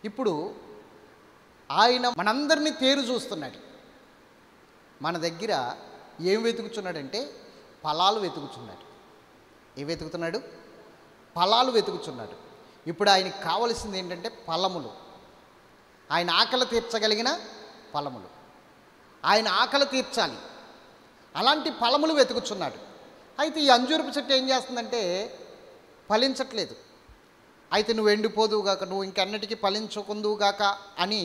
ఇప్పుడు ఆయన మనందరినీ తేరు చూస్తున్నాడు. మన దగ్గర ఏం వెతుకుతున్నాడంటే ఫలాలు వెతుకుతున్నాడు. ఏం వెతుకుతున్నాడు? ఫలాలు వెతుకుతున్నాడు. ఇప్పుడు ఆయనకి కావలసింది ఏంటంటే ఫలములు. ఆయన ఆకలి తీర్చగలిగిన ఫలములు. ఆయన ఆకలి తీర్చాలి, అలాంటి ఫలములు వెతుకుతున్నాడు. అయితే ఈ అంజూరపు చెట్టు ఏం చేస్తుందంటే ఫలించట్లేదు. అయితే నువ్వు ఎండిపోదువుగాక, నువ్వు ఇంకెన్నటికీ ఫలించకుందువుగాక అని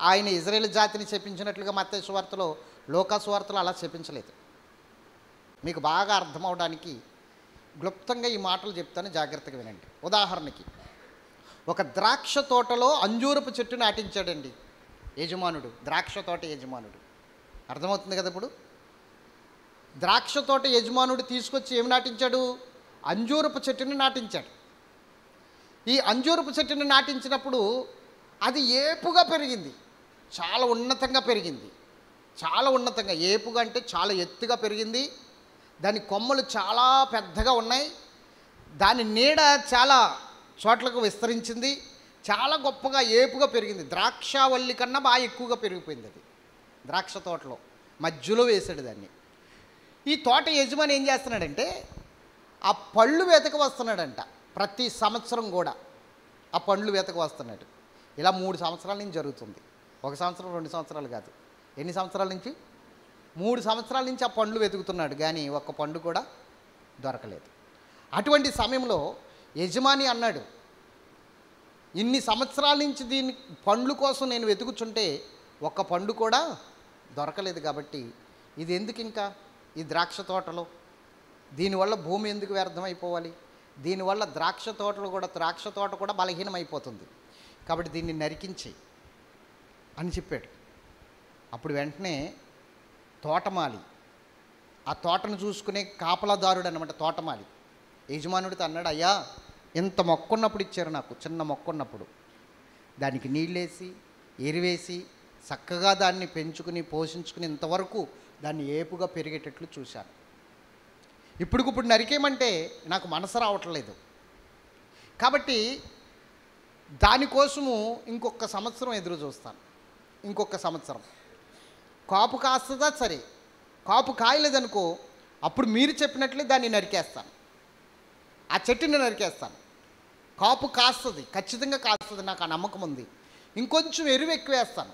ఆయన ఇజ్రాయేల్ జాతిని చెప్పించినట్లుగా మత్తయి సువార్తలో, లూకా సువార్తలో అలా చెప్పించలేదు. మీకు బాగా అర్థం అవడానికి క్లుప్తంగా ఈ మాటలు చెప్తాను, జాగ్రత్తగా వినండి. ఉదాహరణకి ఒక ద్రాక్ష తోటలో అంజూరపు చెట్టు నాటించాడండి యజమానుడు, ద్రాక్ష తోట యజమానుడు. అర్థమవుతుంది కదా? ఇప్పుడు ద్రాక్ష తోట యజమానుడు తీసుకొచ్చి ఏమి నాటించాడు? అంజూరపు చెట్టుని నాటించాడు. ఈ అంజూరపు చెట్టుని నాటించినప్పుడు అది ఏపుగా పెరిగింది, చాలా ఉన్నతంగా పెరిగింది. చాలా ఉన్నతంగా, ఏపుగా అంటే చాలా ఎత్తుగా పెరిగింది. దాని కొమ్మలు చాలా పెద్దగా ఉన్నాయి. దాని నీడ చాలా చోట్లకు విస్తరించింది. చాలా గొప్పగా ఏపుగా పెరిగింది. ద్రాక్షావల్లి కన్నా బాగా ఎక్కువగా పెరిగిపోయింది. అది ద్రాక్ష తోటలో మధ్యలో వేసాడు దాన్ని. ఈ తోట యజమాని ఏం చేస్తున్నాడంటే ఆ పళ్ళు వెతక వస్తున్నాడంట. ప్రతి సంవత్సరం కూడా ఆ పండ్లు వెతక వస్తున్నాడు. ఇలా 3 సంవత్సరాల నుంచి జరుగుతుంది. 1 సంవత్సరం 2 సంవత్సరాలు కాదు. ఎన్ని సంవత్సరాల నుంచి? 3 సంవత్సరాల నుంచి ఆ పండ్లు వెతుకుతున్నాడు, కానీ ఒక్క పండు కూడా దొరకలేదు. అటువంటి సమయంలో యజమాని అన్నాడు, ఇన్ని సంవత్సరాల నుంచి దీని పండ్లు కోసం నేను వెతుకుచుంటే ఒక్క పండు కూడా దొరకలేదు. కాబట్టి ఇది ఎందుకు ఇంకా ఈ ద్రాక్ష తోటలో? దీనివల్ల భూమి ఎందుకు వ్యర్థమైపోవాలి? దీనివల్ల ద్రాక్ష తోట కూడా బలహీనమైపోతుంది. కాబట్టి దీన్ని నరికించి అని చెప్పాడు. అప్పుడు వెంటనే తోటమాలి, ఆ తోటను చూసుకునే కాపలాదారుడు అనమాట తోటమాలి, యజమానుడితో అన్నాడు, అయ్యా ఇంత మొక్కున్నప్పుడు ఇచ్చారు నాకు, చిన్న మొక్కున్నప్పుడు దానికి నీళ్ళేసి ఎరువేసి చక్కగా దాన్ని పెంచుకుని పోషించుకుని ఇంతవరకు దాన్ని ఏపుగా పెరిగేటట్లు చూశాను. ఇప్పుడు నరికేయమంటే నాకు మనసు రావట్లేదు. కాబట్టి దానికోసము ఇంకొక సంవత్సరం ఎదురు చూస్తాను. ఇంకొక సంవత్సరం కాపు కాస్తుందా? సరే, కాపు కాయలేదనుకో, అప్పుడు మీరు చెప్పినట్లే దాన్ని నరికేస్తాను, ఆ చెట్టుని నరికేస్తాను. కాపు కాస్తుంది, ఖచ్చితంగా కాస్తుంది, నాకు ఆ నమ్మకం ఉంది. ఇంకొంచెం ఎరువు ఎక్కువేస్తాను,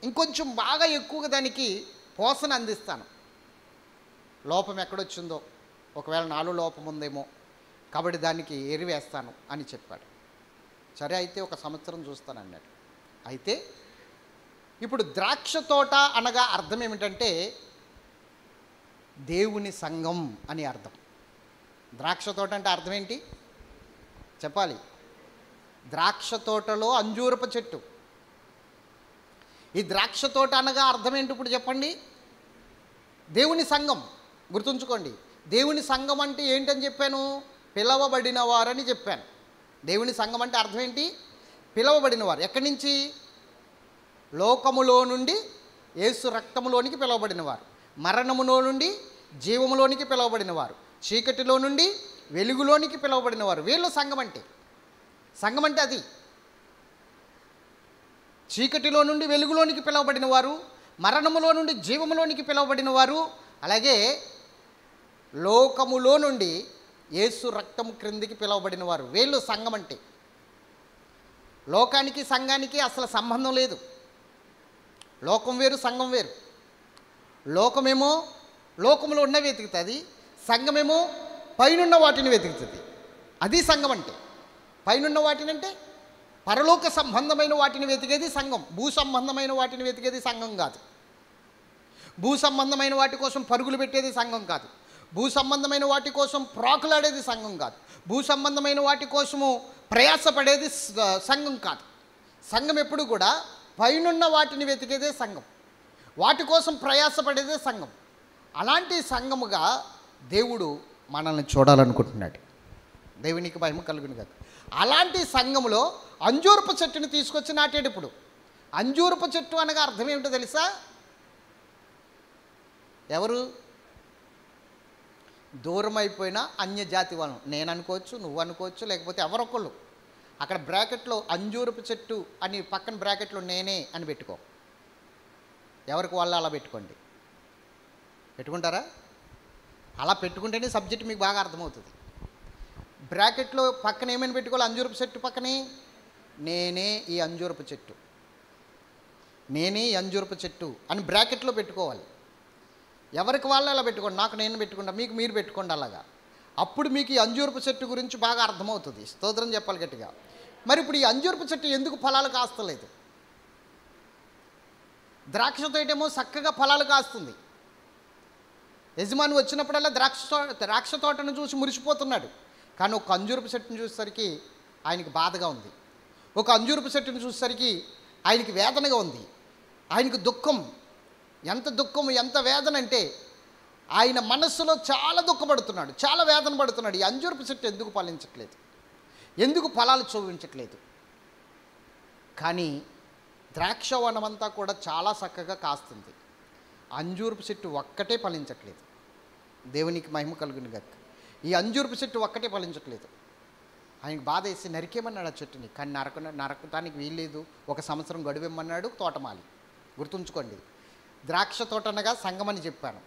ఇంకొంచెం బాగా ఎక్కువగా దానికి పోషణ అందిస్తాను. లోపం ఎక్కడొచ్చిందో, ఒకవేళ నాలో లోపం ఉందేమో, కాబట్టి దానికి ఎరువేస్తాను అని చెప్పాడు. సరే అయితే 1 సంవత్సరం చూస్తాను అన్నాడు. అయితే ఇప్పుడు ద్రాక్ష తోట అనగా అర్థం ఏమిటంటే దేవుని సంఘం అని అర్థం. ద్రాక్ష తోట అంటే అర్థం ఏంటి చెప్పాలి? ద్రాక్ష తోటలో అంజూరపు చెట్టు. ఈ ద్రాక్ష తోట అనగా అర్థం ఏంటి ఇప్పుడు చెప్పండి? దేవుని సంఘం. గుర్తుంచుకోండి, దేవుని సంఘం అంటే ఏంటని చెప్పాను? పిలవబడిన వారని చెప్పాను. దేవుని సంఘం అంటే అర్థం ఏంటి? పిలవబడిన వారు. ఎక్కడి నుంచి? లోకములో నుండి యేసు రక్తములోనికి పిలవబడిన వారు, మరణములో నుండి జీవములోనికి పిలవబడిన వారు, చీకటిలో నుండి వెలుగులోనికి పిలవబడిన వారు. వీళ్ళు సంఘం అంటే. సంఘం అంటే అది. చీకటిలో నుండి వెలుగులోనికి పిలవబడిన వారు, మరణములో నుండి జీవములోనికి పిలవబడిన వారు, అలాగే లోకములో నుండి యేసు రక్తము క్రిందికి పిలవబడిన వారు. వీళ్ళు సంఘం అంటే. లోకానికి సంఘానికి అసలు సంబంధం లేదు. లోకం వేరు, సంఘం వేరు. లోకమేమో లోకంలో ఉన్న వెతుకుతుంది, సంఘమేమో పైనున్న వాటిని వెతుకుతుంది. అది సంఘం అంటే. పైనున్న వాటిని అంటే పరలోక సంబంధమైన వాటిని వెతికేది సంఘం. భూ సంబంధమైన వాటిని వెతికేది సంఘం కాదు. భూ సంబంధమైన వాటి కోసం పరుగులు పెట్టేది సంఘం కాదు. భూ సంబంధమైన వాటి కోసం ప్రాకులాడేది సంఘం కాదు. భూ సంబంధమైన వాటి కోసము ప్రయాసపడేది సంఘం కాదు. సంఘం ఎప్పుడు కూడా పైనున్న వాటిని వెతికేదే సంఘం, వాటి కోసం ప్రయాసపడేదే సంఘం. అలాంటి సంఘముగా దేవుడు మనల్ని చూడాలనుకుంటున్నాడు. దేవునికి మహిమ కలుగును కాదు. అలాంటి సంఘములో అంజూరపు చెట్టుని తీసుకొచ్చి నాటాడు. ఇప్పుడు అంజూరపు చెట్టు అనగా అర్థం ఏమిటో తెలుసా? ఎవరు? దూరం అయిపోయిన అన్యజాతి వాళ్ళం. నేను అనుకోవచ్చు, నువ్వు అనుకోవచ్చు, లేకపోతే ఎవరొకళ్ళు అక్కడ బ్రాకెట్లో అంజూరపు చెట్టు అని పక్కన బ్రాకెట్లో నేనే అని పెట్టుకో. ఎవరికి వాళ్ళు అలా పెట్టుకోండి. పెట్టుకుంటారా? అలా పెట్టుకుంటేనే సబ్జెక్ట్ మీకు బాగా అర్థమవుతుంది. బ్రాకెట్లో పక్కన ఏమైనా పెట్టుకోవాలి? అంజూరపు చెట్టు పక్కనే నేనే ఈ అంజూరపు చెట్టు, నేనే ఈ అంజూరపు చెట్టు అని బ్రాకెట్లో పెట్టుకోవాలి. ఎవరికి వాళ్ళు అలా పెట్టుకోండి. నాకు నేను పెట్టుకుంటా, మీకు మీరు పెట్టుకోండి అలాగా. అప్పుడు మీకు ఈ అంజూరపు చెట్టు గురించి బాగా అర్థమవుతుంది. స్తోత్రం చెప్పాలి గట్టిగా. మరి ఇప్పుడు ఈ అంజూరపు చెట్టు ఎందుకు ఫలాలు కాస్తలేదు? ద్రాక్ష తోటేమో చక్కగా ఫలాలు కాస్తుంది. యజమాని వచ్చినప్పుడల్లా ద్రాక్ష తోటను చూసి మురిసిపోతున్నాడు. కానీ ఒక అంజూరపు చెట్టును చూసేసరికి ఆయనకి బాధగా ఉంది. ఒక అంజూరపు చెట్టును చూసేసరికి ఆయనకి వేదనగా ఉంది. ఆయనకు దుఃఖం, ఎంత దుఃఖం, ఎంత వేదన అంటే ఆయన మనస్సులో చాలా దుఃఖపడుతున్నాడు, చాలా వేదన పడుతున్నాడు. ఈ అంజూరపు చెట్టు ఎందుకు ఫలించట్లేదు, ఎందుకు ఫలాలు చూపించట్లేదు? కానీ ద్రాక్షవనమంతా కూడా చాలా చక్కగా కాస్తుంది, అంజూరపు చెట్టు ఒక్కటే ఫలించట్లేదు. దేవునికి మహిమ కలుగును గాక. ఈ అంజూరపు చెట్టు ఒక్కటే ఫలించట్లేదు. ఆయనకు బాధ వేసి నరికేమన్నాడు ఆ చెట్టుని. కానీ నరకటానికి వీల్లేదు. 1 సంవత్సరం గడువిమ్మన్నాడు తోటమాలి. గుర్తుంచుకోండి, ద్రాక్ష తోట అనగా సంఘం అని చెప్పాను.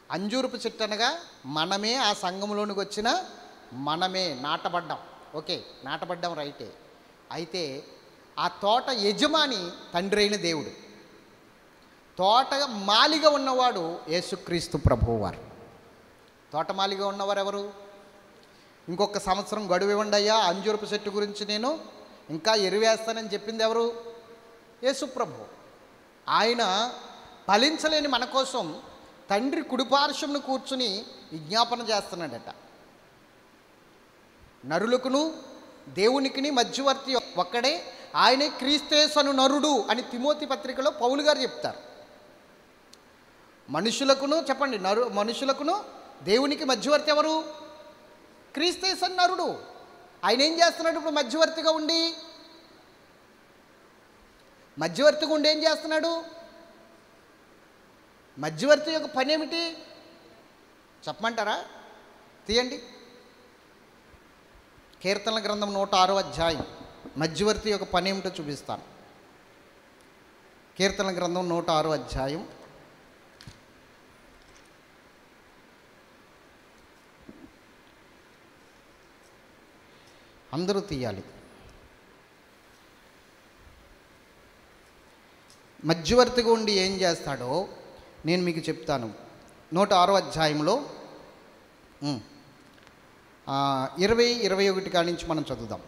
అంజూరపు చెట్టు అనగా మనమే, ఆ సంఘంలోనికి వచ్చిన మనమే నాటబడ్డాం. ఓకే, నాటబడ్డాం, రైటే. అయితే ఆ తోట యజమాని తండ్రి అయిన దేవుడు, తోట మాలిగా ఉన్నవాడు యేసుక్రీస్తు ప్రభువారు. తోటమాలిగా ఉన్నవారు ఎవరు? ఇంకొక సంవత్సరం గడువు ఇవ్వండి అయ్యా, అంజూరపు చెట్టు గురించి నేను ఇంకా ఎరువేస్తానని చెప్పింది ఎవరు? యేసు ప్రభు. ఆయన ఫలించలేని మన కోసం తండ్రి కుడిపార్శ్వమును కూర్చుని విజ్ఞాపన చేస్తున్నాడట. నరులకును దేవునికిని మధ్యవర్తి ఒక్కడే, ఆయనే క్రీస్తేసను నరుడు అని తిమోతి పత్రికలో పౌలు గారు చెప్తారు. మనుషులకును చెప్పండి, మనుషులకును దేవునికి మధ్యవర్తి ఎవరు? క్రీస్తేసను నరుడు. ఆయన ఏం చేస్తున్నాడు ఇప్పుడు? మధ్యవర్తిగా ఉండి ఏం చేస్తున్నాడు? మధ్యవర్తి యొక్క పని ఏమిటి చెప్పమంటారా? తీయండి, కీర్తనల గ్రంథం 106వ అధ్యాయం. మధ్యవర్తి యొక్క పని ఏమిటో చూపిస్తాను. కీర్తనల గ్రంథం 106వ అధ్యాయం. అందరూ తీయాలి. మధ్యవర్తిగా ఉండి ఏం చేస్తాడో నేను మీకు చెప్తాను. 106వ అధ్యాయంలో 20-21 కాడి నుంచి మనం చదువుదాం.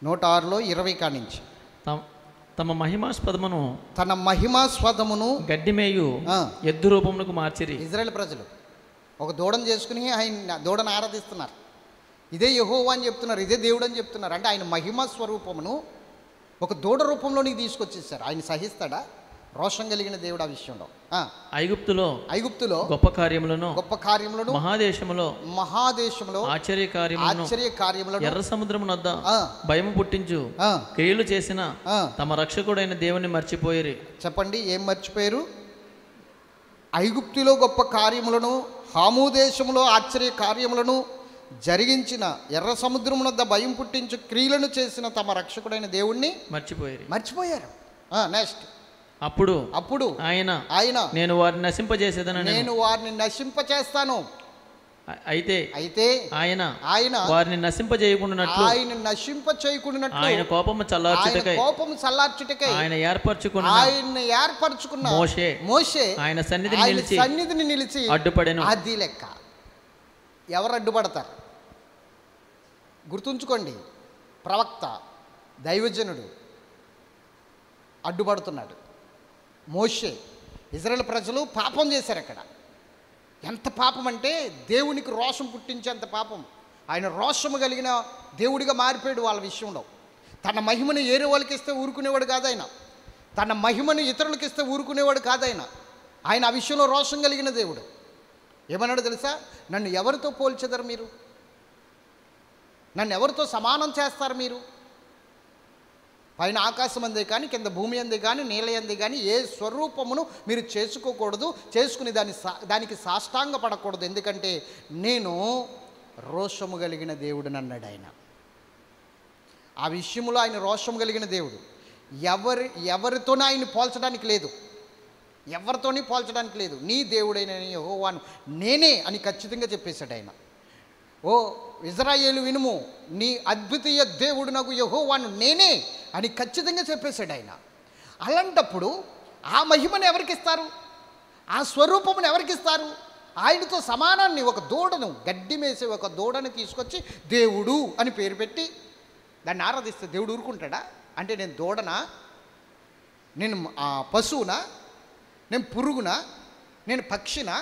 106లో 20 కాడి నుంచి. తమ మహిమాస్పదమును గడ్డిమేయు ఎద్దు రూపమునకు మార్చిరి. ఇజ్రాయేల్ ప్రజలు ఒక దూడను చేసుకుని ఆయన దూడను ఆరాధిస్తున్నారు. ఇదే యెహోవా అని చెప్తున్నారు, ఇదే దేవుడు అని చెప్తున్నారు. అంటే ఆయన మహిమ స్వరూపమును ఒక దూడ రూపంలోనికి తీసుకొచ్చేసారు. ఆయన సహిస్తాడా? రోషం కలిగిన దేవుడు ఆ విషయంలో. ఐగుప్తులో గొప్ప కార్యములను మహాదేశములో ఆశ్చర్య కార్యములను ఎర్ర సముద్రమునొద్ద భయము పుట్టించు క్రియలు చేసిన తమ రక్షకుడైన దేవుని మర్చిపోయిరి. చెప్పండి, ఏం మర్చిపోయారు? ఐగుప్తులో గొప్ప కార్యములను, హాము దేశంలో ఆశ్చర్య కార్యములను జరిగించిన, ఎర్ర సముద్రమునొద్ద భయం పుట్టించు క్రియలను చేసిన తమ రక్షకుడైన దేవుణ్ణి మర్చిపోయారు. నెక్స్ట్, అప్పుడు ఆయన నేను వారిని నశింపచేస్తాను. అయితే ఆయన వారిని నశింపజేయకుండా ఆయన కోపము చల్లార్చుటకై ఆయన ఏర్పరచుకున్న మోషే ఆయన సన్నిధిని నిలిచి అడ్డుపడెను. అది లెక్క. ఎవరు అడ్డుపడతారు? గుర్తుంచుకోండి, ప్రవక్త, దైవజనుడు అడ్డుపడుతున్నాడు. మోషే. ఇజ్రాయేల్ ప్రజలు పాపం చేశారు. అక్కడ ఎంత పాపం అంటే దేవునికి రోషం పుట్టించేంత పాపం. ఆయన రోషము కలిగిన దేవుడిగా మారిపోయాడు వాళ్ళ విషయంలో. తన మహిమను ఏరే వాళ్ళకి ఇస్తే ఊరుకునేవాడు కాదు ఆయన. తన మహిమను ఇతరులకు ఇస్తే ఊరుకునేవాడు కాదు ఆయన. ఆయన ఆ విషయంలో రోషం కలిగిన దేవుడు. ఏమన్నాడు తెలుసా? నన్ను ఎవరితో పోల్చెదరు మీరు? నన్ను ఎవరితో సమానం చేస్తారు మీరు? పైన ఆకాశం అందే కానీ, కింద భూమి అందే కానీ, నీళ్ళ అందే కానీ ఏ స్వరూపమును మీరు చేసుకోకూడదు, చేసుకుని దానికి సాష్టాంగ పడకూడదు. ఎందుకంటే నేను రోషము కలిగిన దేవుడు అన్నాడు ఆయన. ఆ విషయంలో ఆయన రోషము కలిగిన దేవుడు. ఎవరితోనూ ఆయన పోల్చడానికి లేదు, ఎవరితోని పోల్చడానికి లేదు. నీ దేవుడైన యెహోవాను నేనే అని ఖచ్చితంగా చెప్పేశాడు ఆయన. ఓ ఇజ్రాయేలు వినుము, నీ అద్వితీయ దేవుడు నాకు యెహోవాను నేనే అని ఖచ్చితంగా చెప్పేశాడు ఆయన. అలాంటప్పుడు ఆ మహిమను ఎవరికిస్తారు? ఆ స్వరూపమును ఎవరికిస్తారు? ఆయనతో సమానాన్ని ఒక దూడను, గడ్డి మేసే ఒక దూడని తీసుకొచ్చి దేవుడు అని పేరు పెట్టి దాన్ని ఆరాధిస్తే దేవుడు ఊరుకుంటాడా? అంటే నేను దూడనా, నేను పశువునా, నేను పురుగునా, నేను పక్షినా?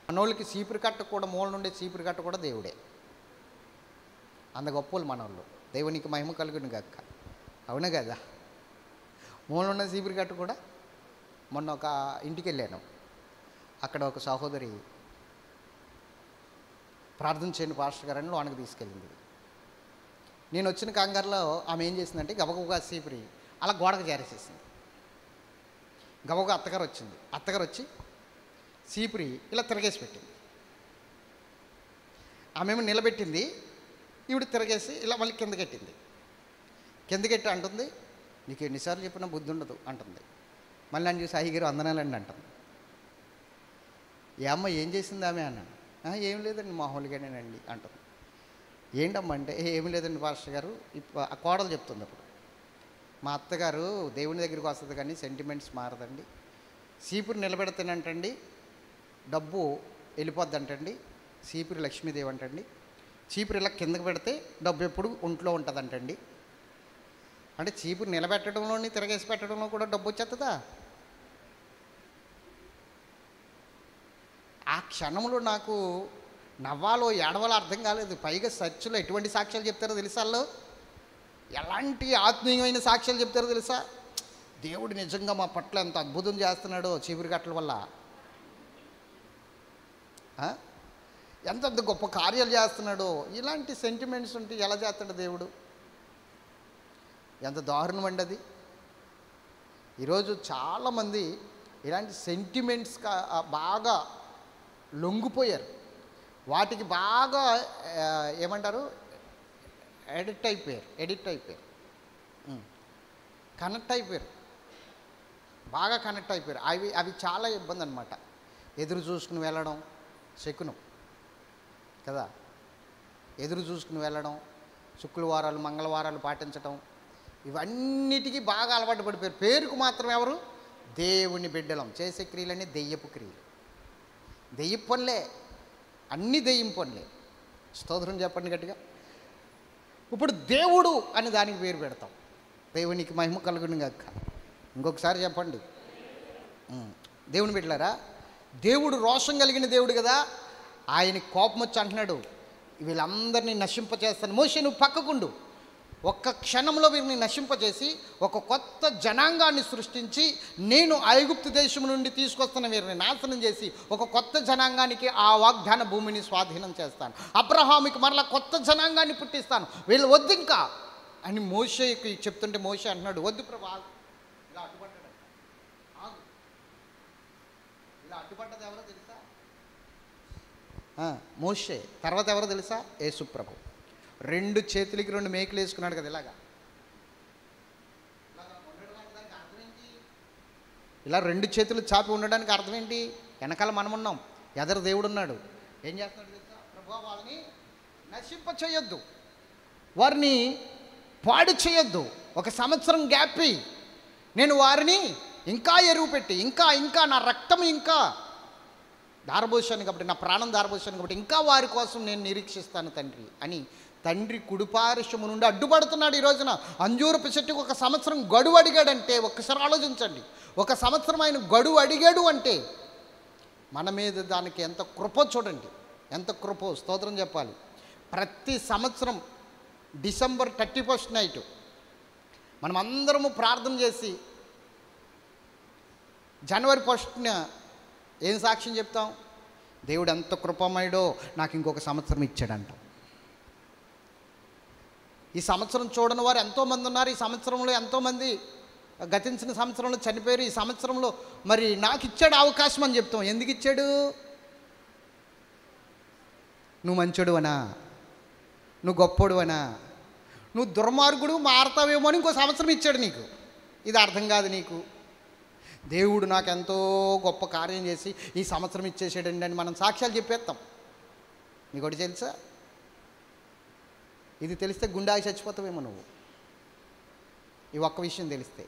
మనోళ్ళకి చీపురు కట్ట కూడా, మూల నుండే చీపురు కట్ట కూడా దేవుడే. అంత గొప్పలు మనోళ్ళు. దేవునికి మహిమ కలుగును గక్క. అవునా కదా? మూల ఉన్న చీపురు కట్ట కూడా. మొన్న ఒక ఇంటికి వెళ్ళాను, అక్కడ ఒక సహోదరి ప్రార్థన చేయండి పాస్టర్ గారని లోనకి తీసుకెళ్ళింది. నేను వచ్చిన కంగారులో ఆమె ఏం చేసిందంటే గబగబగా చీపురి అలా గోడకు జారేసేసింది. గబగబా అత్తగారు వచ్చి చీపురి ఇలా తిరగేసి పెట్టింది. ఆమెమో నిలబెట్టింది, ఈవిడ తిరగేసి ఇలా మళ్ళీ కిందకెట్టి అంటుంది, నీకు ఎన్నిసార్లు చెప్పినా బుద్ధి ఉండదు అంటుంది. మళ్ళీ నన్ను చూసి అయ్యగారు వందనాలండి అంటుంది. ఏ అమ్మ ఏం చేసింది ఆమె అన్నాను. ఏం లేదండి మామూలుగానేనండి అంటుంది. ఏంటమ్మా అంటే ఏమి లేదండి పాస్టర్ గారు, ఆ కోడలు చెప్తుంది. అప్పుడు మా అత్తగారు దేవుని దగ్గరికి వస్తుంది కానీ సెంటిమెంట్స్ మారదండి. చీపురు నిలబెడితేనంటండి డబ్బు వెళ్ళిపోద్దంటండి. చీపురు లక్ష్మీదేవి అంటండి. చీపురు ఇలా కిందకి పెడితే డబ్బు ఎప్పుడు ఒంట్లో ఉంటుందంటండి. అంటే చీపురు నిలబెట్టడంలోని తిరగేసి పెట్టడంలో కూడా డబ్బు వచ్చేస్తుందా? ఆ క్షణంలో నాకు నవ్వాలో ఏడవాలో అర్థం కాలేదు. పైగా చర్చిలో ఎటువంటి సాక్ష్యాలు చెప్తారో తెలుసా? వాళ్ళు ఎలాంటి ఆత్మీయమైన సాక్ష్యాలు చెప్తారో తెలుసా? దేవుడు నిజంగా మా పట్ల ఎంత అద్భుతం చేస్తున్నాడో చీపురు కట్టల వల్ల, ఎంత గొప్ప కార్యాలు చేస్తున్నాడో. ఇలాంటి సెంటిమెంట్స్ ఉంటే ఎలా చేస్తాడు దేవుడు? ఎంత దారుణం అండి అది. ఈరోజు చాలామంది ఇలాంటి సెంటిమెంట్స్ బాగా లొంగిపోయారు. వాటికి బాగా ఏమంటారు, ఎడిట్ అయిపోయారు, కనెక్ట్ అయిపోయారు, బాగా కనెక్ట్ అయిపోయారు. అవి చాలా ఇబ్బంది అనమాట. ఎదురు చూసుకుని వెళ్ళడం శకునం కదా, ఎదురు చూసుకుని వెళ్ళడం, శుక్రవారాలు మంగళవారాలు పాటించడం, ఇవన్నిటికీ బాగా అలవాటు పడిపోయారు. పేరుకు మాత్రం ఎవరు? దేవుని బిడ్డలం. చేసే క్రియలన్నీ దెయ్యపు క్రియలు, దెయ్యపు పనులే, అన్నీ దెయ్యం పనులే. స్తోత్రం చెప్పండి గట్టిగా. ఇప్పుడు దేవుడు అని దానికి పేరు పెడతాం. దేవునికి మహిమ కలుగును గాక. ఇంకొకసారి చెప్పండి. దేవుని బిడ్డలారా, దేవుడు రోషం కలిగిన దేవుడు కదా. ఆయన కోపం వచ్చి అంటున్నాడు, వీళ్ళందరినీ నశింపచేస్తాను. మోషే నువ్వు పక్కకుండు, ఒక్క క్షణంలో వీరిని నశింపచేసి ఒక కొత్త జనాంగాన్ని సృష్టించి నేను ఐగుప్తు దేశం నుండి తీసుకొస్తున్న వీరిని నాశనం చేసి ఒక కొత్త జనాంగానికి ఆ వాగ్దాన భూమిని స్వాధీనం చేస్తాను. అబ్రహాముకి మరలా కొత్త జనాంగాన్ని పుట్టిస్తాను, వీళ్ళు వద్దు ఇంకా అని మోషేకి చెప్తుంటే మోషే అంటున్నాడు, వద్దు ప్రభా. ఇలా అడ్డుపడ్డాడు. ఇలా అడ్డుపడ్డది ఎవరో తెలుసా? మోషే. తర్వాత ఎవరో తెలుసా? యేసు ప్రభు. 2 చేతులకి 2 మేకులు వేసుకున్నాడు కదా. ఇలా 2 చేతులు చాపి ఉండడానికి అర్థం ఏంటి? వెనకాల మనం ఉన్నాం, ఎదరు దేవుడు ఉన్నాడు. ఏం చేస్తున్నాడు తెలుసా? ప్రభువా వాళ్ళని నశింప చేయొద్దు, వారిని పాడు చేయొద్దు, 1 సంవత్సరం గ్యాప్ ఇయ్యి, నేను వారిని ఇంకా ఎరువు పెట్టి ఇంకా నా రక్తం ఇంకా దారబోసాను కాబట్టి, నా ప్రాణం దారబోసాను కాబట్టి ఇంకా వారి కోసం నేను నిరీక్షిస్తాను తండ్రి అని తండ్రి కుడిపార్శ్వము నుండి అడ్డుపడుతున్నాడు. ఈ రోజున అంజూరపు చెట్టుకు 1 సంవత్సరం గడువు అడిగాడంటే ఒక్కసారి ఆలోచించండి. 1 సంవత్సరం ఆయన గడువు అడిగాడు అంటే మన మీద దానికి ఎంత కృప చూడండి, ఎంత కృప. స్తోత్రం చెప్పాలి. ప్రతి సంవత్సరం డిసెంబర్ 31 నైట్ మనం అందరము ప్రార్థన చేసి జనవరి 1న ఏం సాక్ష్యం చెప్తాం? దేవుడు ఎంత కృపమయుడో, నాకు ఇంకొక సంవత్సరం ఇచ్చాడంట. ఈ సంవత్సరం చూడని వారు ఎంతోమంది ఉన్నారు. ఈ సంవత్సరంలో ఎంతోమంది గతించిన సంవత్సరంలో చనిపోయారు. ఈ సంవత్సరంలో మరి నాకు ఇచ్చాడు అవకాశం అని చెప్తాం. ఎందుకు ఇచ్చాడు? నువ్వు మంచోడు అనా? నువ్వు గొప్పోడువనా? నువ్వు దుర్మార్గుడు మారతావేమో అని ఇంకో సంవత్సరం ఇచ్చాడు నీకు. ఇది అర్థం కాదు నీకు. దేవుడు నాకెంతో గొప్ప కార్యం చేసి ఈ సంవత్సరం ఇచ్చేసాడండి అని మనం సాక్ష్యాలు చెప్పేస్తాం. నీకు ఒకటి తెలుసా? ఇది తెలిస్తే గుండాకి చచ్చిపోతావేమో నువ్వు. ఈ ఒక్క విషయం తెలిస్తే.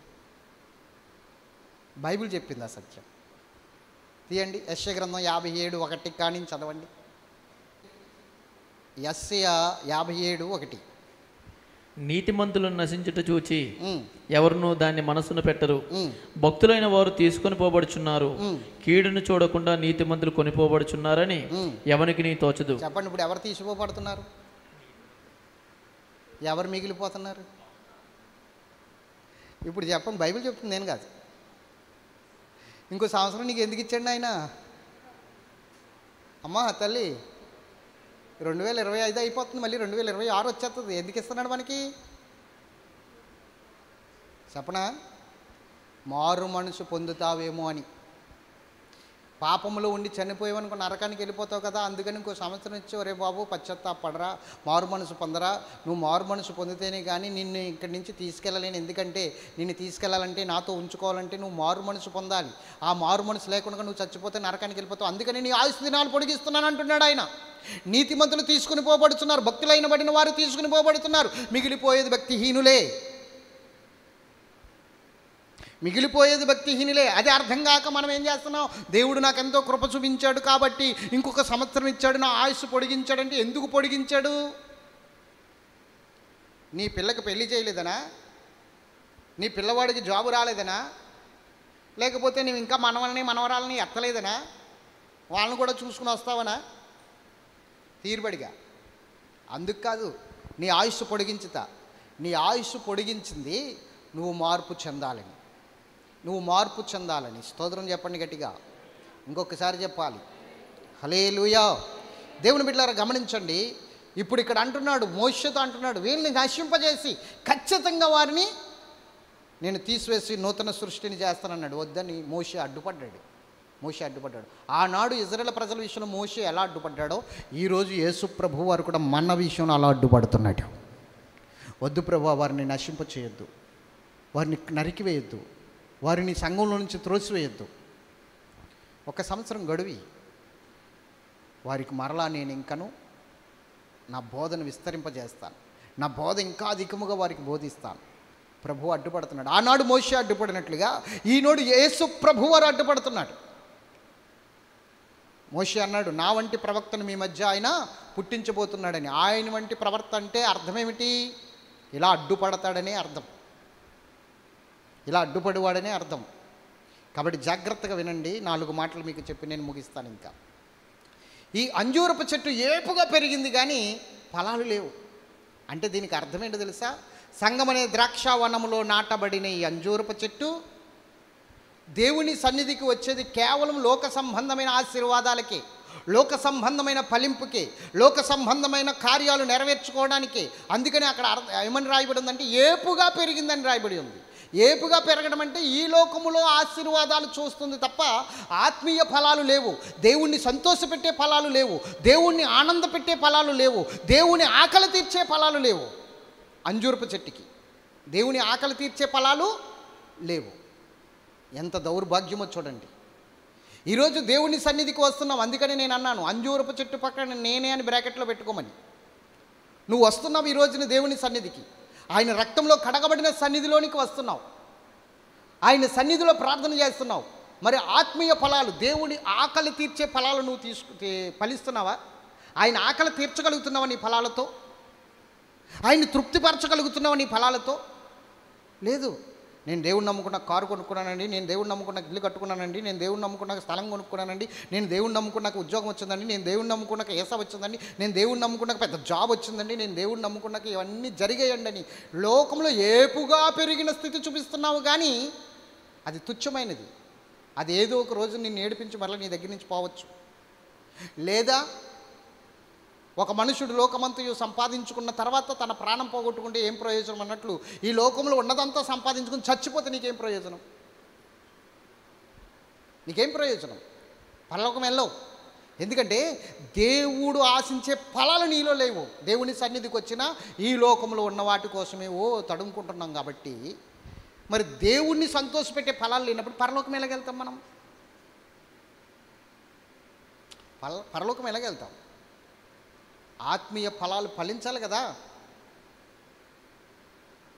బైబిల్ చెప్పింది ఆ సత్యం. తీయండి యెషయా గ్రంథం 57:1 కానీ చదవండి. యెషయా 57:1. నీతిమంతులను నశించుట చూచి ఎవరునూ దాన్ని మనసును పెట్టరు. భక్తులైన వారు తీసుకొని పోబడుచున్నారు. కీడును చూడకుండా నీతిమంతులు కొనిపోబడుచున్నారని ఎవరికి నీ తోచదు. చెప్పండి, ఇప్పుడు ఎవరు తీసిపోబడుతున్నారు? ఎవరు మిగిలిపోతున్నారు? ఇప్పుడు చెప్పండి. బైబిల్ చెప్తుంది, నేను కాదు. ఇంకో సంవత్సరం నీకు ఎందుకు ఇచ్చాడు ఆయన? అమ్మా తల్లి, 2025 అయిపోతుంది, మళ్ళీ 2026 వచ్చేస్తుంది. ఎందుకు ఇస్తున్నాడు మనకి? చెప్పనా? మారు మనసు పొందుతావేమో అని. పాపంలో ఉండి చనిపోయావనుకో నరకానికి వెళ్ళిపోతావు కదా, అందుకని ఇంకో సంవత్సరం ఇచ్చి, ఒరే బాబు పశ్చాత్తాపడరా, మారు మనసు పొందరా. నువ్వు మారు మనసు పొందితేనే కానీ నిన్ను ఇక్కడి నుంచి తీసుకెళ్ళలేను. ఎందుకంటే నిన్ను తీసుకెళ్ళాలంటే, నాతో ఉంచుకోవాలంటే నువ్వు మారు మనసు పొందాలి. ఆ మారు మనసు లేకుండా నువ్వు చచ్చిపోతే నరకానికి వెళ్ళిపోతావు. అందుకని నీ ఆయుష్ దినాలు పొడిగిస్తున్నాను అంటున్నాడు ఆయన. నీతిమంతులు తీసుకుని పోబడుతున్నారు, భక్తులైన బడిన వారు తీసుకుని పోబడుతున్నారు. మిగిలిపోయేది భక్తిహీనులే. మిగిలిపోయేది భక్తిహీనులే. అదే అర్థం కాక మనం ఏం చేస్తున్నాం? దేవుడు నాకు ఎంతో కృప చూపించాడు కాబట్టి ఇంకొక సంవత్సరం ఇచ్చాడు, నా ఆయుష్ పొడిగించాడంటే ఎందుకు పొడిగించాడు? నీ పిల్లకి పెళ్లి చేయలేదనా? నీ పిల్లవాడికి జాబు రాలేదనా? లేకపోతే నువ్వు ఇంకా మనవరాలని ఎత్తలేదనా? వాళ్ళని కూడా చూసుకుని వస్తావనా? తీరుబడిగా. అందుకు కాదు నీ ఆయుష్ పొడిగించుతా. నీ ఆయుష్ పొడిగించింది నువ్వు మార్పు చెందాలని. నువ్వు మార్పు చెందాలని. స్తోత్రం చెప్పండి గట్టిగా. ఇంకొకసారి చెప్పాలి. హల్లెలూయా. దేవుని బిడ్డలారా గమనించండి. ఇప్పుడు ఇక్కడ అంటున్నాడు, మోషేతో అంటున్నాడు, వీళ్ళని నశింపజేసి ఖచ్చితంగా వారిని నేను తీసివేసి నూతన సృష్టిని చేస్తానన్నాడు. వద్దని మోషే అడ్డుపడ్డాడు. ఆనాడు ఇజ్రాయేల్ ప్రజల విషయంలో మోషే ఎలా అడ్డుపడ్డాడో ఈరోజు యేసు ప్రభు వారు కూడా మన విషయంలో అలా అడ్డుపడుతున్నాడు. వద్దు ప్రభు, వారిని నశింప చేయొద్దు, వారిని నరికివేయొద్దు, వారిని సంఘంలో నుంచి త్రోసివేయొద్దు. ఒక సంవత్సరం గడువి వారికి మరలా నేను ఇంకను నా బోధను విస్తరింపజేస్తాను, నా బోధ ఇంకా అధికముగా వారికి బోధిస్తాను. ప్రభు అడ్డుపడుతున్నాడు. ఆనాడు మోషే అడ్డుపడినట్లుగా ఈనాడు యేసు ప్రభు వారు అడ్డుపడుతున్నాడు. మోషే అన్నాడు, నా వంటి ప్రవక్తను మీ మధ్య ఆయన పుట్టించబోతున్నాడని. ఆయన వంటి ప్రవర్త అంటే అర్థమేమిటి? ఇలా అడ్డుపడతాడనే అర్థం, ఇలా అడ్డుపడివాడనే అర్థం. కాబట్టి జాగ్రత్తగా వినండి. 4 మాటలు మీకు చెప్పి నేను ముగిస్తాను. ఇంకా ఈ అంజూరపు చెట్టు ఏపుగా పెరిగింది కానీ ఫలాలు లేవు అంటే దీనికి అర్థం ఏంటో తెలుసా? సంఘం అనే ద్రాక్షావనములో నాటబడిన ఈ అంజూరపు చెట్టు దేవుని సన్నిధికి వచ్చేది కేవలం లోక సంబంధమైన ఆశీర్వాదాలకే, లోక సంబంధమైన ఫలింపుకే, లోక సంబంధమైన కార్యాలు నెరవేర్చుకోవడానికే. అందుకని అక్కడ ఏమని రాయబడి ఉందంటే ఏపుగా పెరిగిందని రాయబడి ఉంది. ఏపుగా పెరగడం అంటే ఈ లోకములో ఆశీర్వాదాలు చూస్తుంది తప్ప ఆత్మీయ ఫలాలు లేవు, దేవుణ్ణి సంతోషపెట్టే ఫలాలు లేవు, దేవుణ్ణి ఆనందపెట్టే ఫలాలు లేవు, దేవుని ఆకలి తీర్చే ఫలాలు లేవు. అంజూరపు చెట్టుకి దేవుని ఆకలి తీర్చే ఫలాలు లేవు. ఎంత దౌర్భాగ్యమో చూడండి. ఈరోజు దేవుని సన్నిధికి వస్తున్నాం. అందుకని నేను అన్నాను, అంజూరపు చెట్టు పక్కన నేనే అని బ్రాకెట్లో పెట్టుకోమని. నువ్వు వస్తున్నావు ఈ రోజున దేవుని సన్నిధికి, ఆయన రక్తంలో కడగబడిన సన్నిధిలోనికి వస్తున్నావు, ఆయన సన్నిధిలో ప్రార్థన చేస్తున్నావు. మరి ఆత్మీయ ఫలాలు, దేవుని ఆకలి తీర్చే ఫలాలు నువ్వు ఫలిస్తున్నావా? ఆయన ఆకలి తీర్చగలుగుతున్నావా నీ ఫలాలతో? ఆయన్ని తృప్తిపరచగలుగుతున్నావా నీ ఫలాలతో? లేదు. నేను దేవుణ్ణి నమ్ముకున్న కారు కొనుక్కున్నానండి, నేను దేవుణ్ణి నమ్ముకున్న ఇల్లు కట్టుకున్నానండి, నేను దేవుణ్ణి నమ్ముకున్నాక స్థలం కొనుక్కున్నానండి, నేను దేవుణ్ణి నమ్ముకున్నాక ఉద్యోగం వచ్చిందండి, నేను దేవుణ్ణి నమ్ముకున్నాక ఏసా వచ్చిందండి, నేను దేవుణ్ణి నమ్ముకున్నాక పెద్ద జాబ్ వచ్చిందండి, నేను దేవుణ్ణి నమ్ముకున్నాక ఇవన్నీ జరిగాయండి అని లోకంలో ఏపుగా పెరిగిన స్థితి చూపిస్తున్నావు. కానీ అది తుచ్చమైనది. అది ఏదో ఒక రోజు నిన్ను ఏడిపించి మరలా నీ దగ్గర నుంచి పోవచ్చు. లేదా ఒక మనుషుడు లోకమంతయు సంపాదించుకున్న తర్వాత తన ప్రాణం పోగొట్టుకుంటే ఏం ప్రయోజనం అన్నట్లు ఈ లోకంలో ఉన్నదంతా సంపాదించుకుని చచ్చిపోతే నీకేం ప్రయోజనం? నీకేం ప్రయోజనం? పరలోకం వెళ్ళవు. ఎందుకంటే దేవుడు ఆశించే ఫలాలు నీలో లేవు. దేవుని సన్నిధికి వచ్చినా ఈ లోకంలో ఉన్న వాటి కోసమే తడుముకుంటున్నాం. కాబట్టి మరి దేవుణ్ణి సంతోషపెట్టే ఫలాలు లేనప్పుడు పరలోకం ఎలాగెళ్తాం మనం? పరలోకం ఎలాగెళ్తాం? ఆత్మీయ ఫలాలు ఫలించాలి కదా.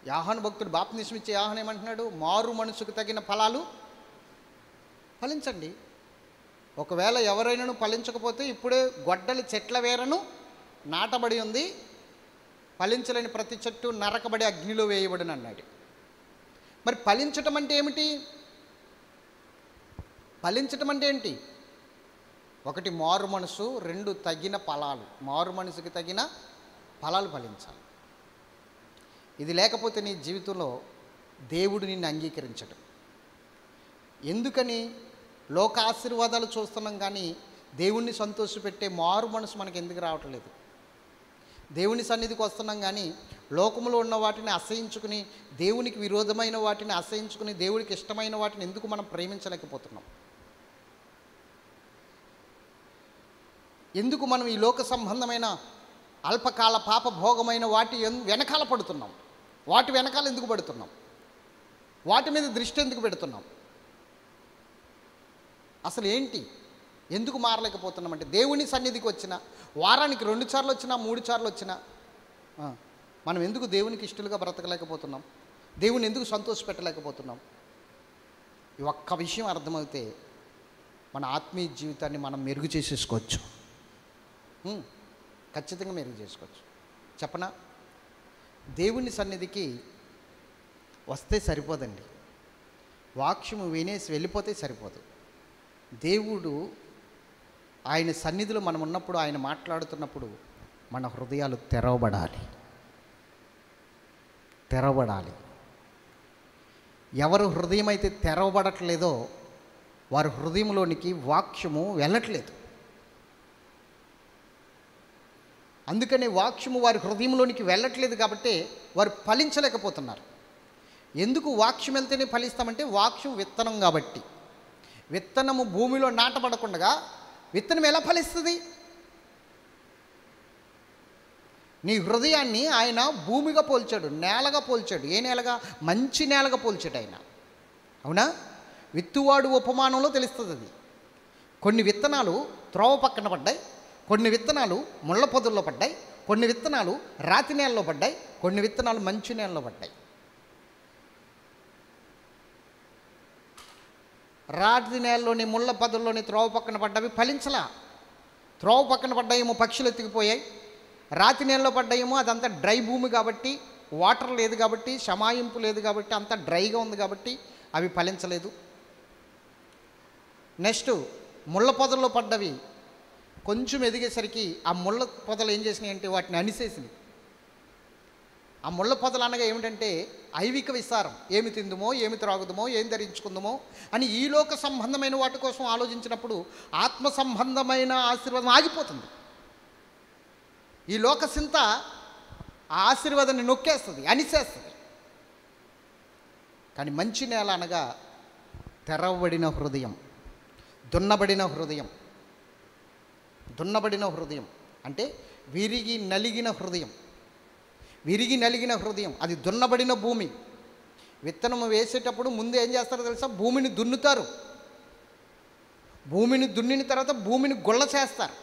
యోహాను భక్తుడు బాప్తిస్మం ఇచ్చే యోహాను ఏమంటున్నాడు? మారు మనసుకు తగిన ఫలాలు ఫలించండి. ఒకవేళ ఎవరైనాను ఫలించకపోతే ఇప్పుడే గొడ్డలి చెట్ల వేరను నాటబడి ఉంది, ఫలించలేని ప్రతి చెట్టు నరకబడి అగ్నిలో వేయబడిన అన్నాడు. మరి ఫలించటం అంటే ఏమిటి? ఫలించటం అంటే ఏంటి? ఒకటి మారు మనసు, రెండు తగిన ఫలాలు. మారు మనసుకి తగిన ఫలాలు ఫలించాలి. ఇది లేకపోతే నీ జీవితంలో దేవుడు నిన్ను అంగీకరించడం. ఎందుకని? లోక ఆశీర్వాదాలు చూస్తున్నాం కానీ దేవుణ్ణి సంతోషపెట్టే మారు మనసు మనకు ఎందుకు రావట్లేదు? దేవుని సన్నిధికి వస్తున్నాం కానీ లోకంలో ఉన్న వాటిని అసహించుకుని, దేవునికి విరోధమైన వాటిని అసహించుకుని, దేవుడికి ఇష్టమైన వాటిని ఎందుకు మనం ప్రేమించలేకపోతున్నాం? ఎందుకు మనం ఈ లోక సంబంధమైన అల్పకాల పాప భోగమైన వాటి వెనకాల పడుతున్నాం? వాటి వెనకాల ఎందుకు పడుతున్నాం? వాటి మీద దృష్టి ఎందుకు పెడుతున్నాం? అసలు ఏంటి? ఎందుకు మారలేకపోతున్నామంటే దేవుని సన్నిధికి వచ్చిన వారానికి 2 సార్లు వచ్చినా 3 సార్లు వచ్చినా మనం ఎందుకు దేవునికి ఇష్టలుగా బ్రతకలేకపోతున్నాం? దేవుని ఎందుకు సంతోషపెట్టలేకపోతున్నాం? ఈ ఒక్క విషయం అర్థమైతే మన ఆత్మీయ జీవితాన్ని మనం మెరుగు చేసేసుకోవచ్చు. ఖచ్చితంగా మెరుగు చేసుకోవచ్చు. చెప్పనా? దేవుని సన్నిధికి వస్తే సరిపోదండి. వాక్యము వినేసి వెళ్ళిపోతే సరిపోదు. దేవుడు ఆయన సన్నిధిలో మనం ఉన్నప్పుడు, ఆయన మాట్లాడుతున్నప్పుడు మన హృదయాలు తెరవబడాలి. ఎవరు హృదయం అయితే తెరవబడట్లేదో వారి హృదయంలోనికి వాక్యము వెళ్ళట్లేదు. అందుకనే వాక్యము వారి హృదయంలోనికి వెళ్ళట్లేదు కాబట్టి వారు ఫలించలేకపోతున్నారు. ఎందుకు వాక్యం వెళ్తేనే ఫలిస్తామంటే వాక్యం విత్తనం కాబట్టి. విత్తనము భూమిలో నాటబడకుండా విత్తనం ఎలా ఫలిస్తుంది? నీ హృదయాన్ని ఆయన భూమిగా పోల్చాడు, నేలగా పోల్చాడు. ఏ నేలగా? మంచి నేలగా పోల్చాడు ఆయన. అవునా? విత్తువాడు ఉపమానంలో తెలుస్తుంది అది. కొన్ని విత్తనాలు త్రోవ పక్కన పడ్డాయి, కొన్ని విత్తనాలు ముళ్ళ పొదల్లో పడ్డాయి, కొన్ని విత్తనాలు రాతి నేలలో పడ్డాయి, కొన్ని విత్తనాలు మంచి నేలలో పడ్డాయి. రాతి నేలలోని ముళ్ళ పొదల్లోని త్రోవ పక్కన పడ్డవి ఫలించలా. త్రోవ పక్కన పడ్డాయేమో పక్షులు ఎత్తుకుపోయాయి, రాతి నేలలో పడ్డాయేమో అదంతా డ్రై భూమి కాబట్టి, వాటర్ లేదు కాబట్టి, శమాయింపు లేదు కాబట్టి, అంతా డ్రైగా ఉంది కాబట్టి అవి ఫలించలేదు. నెక్స్ట్ ముళ్ళ పొదల్లో పడ్డవి కొంచెం ఎదిగేసరికి ఆ ముళ్ళ పొదలు ఏం చేసినాయి అంటే వాటిని అనిసేసినాయి. ఆ ముళ్ళ పొదలు అనగా ఏమిటంటే ఐవిక విసారం. ఏమి తిందుమో, ఏమి త్రాగుదమో, ఏం ధరించుకుందామో అని ఈ లోక సంబంధమైన వాటి కోసం ఆలోచించినప్పుడు ఆత్మ సంబంధమైన ఆశీర్వాదం ఆగిపోతుంది. ఈ లోక చింత ఆ ఆశీర్వాదాన్ని నొక్కేస్తుంది, అనిసేస్తుంది. కానీ మంచి నేల అనగా తెరవబడిన హృదయం, దున్నబడిన హృదయం అంటే విరిగి నలిగిన హృదయం. అది దున్నబడిన భూమి. విత్తనం వేసేటప్పుడు ముందు ఏం చేస్తారో తెలుసా? భూమిని దున్నుతారు. భూమిని దున్నిన తర్వాత భూమిని గుళ్ళ చేస్తారు.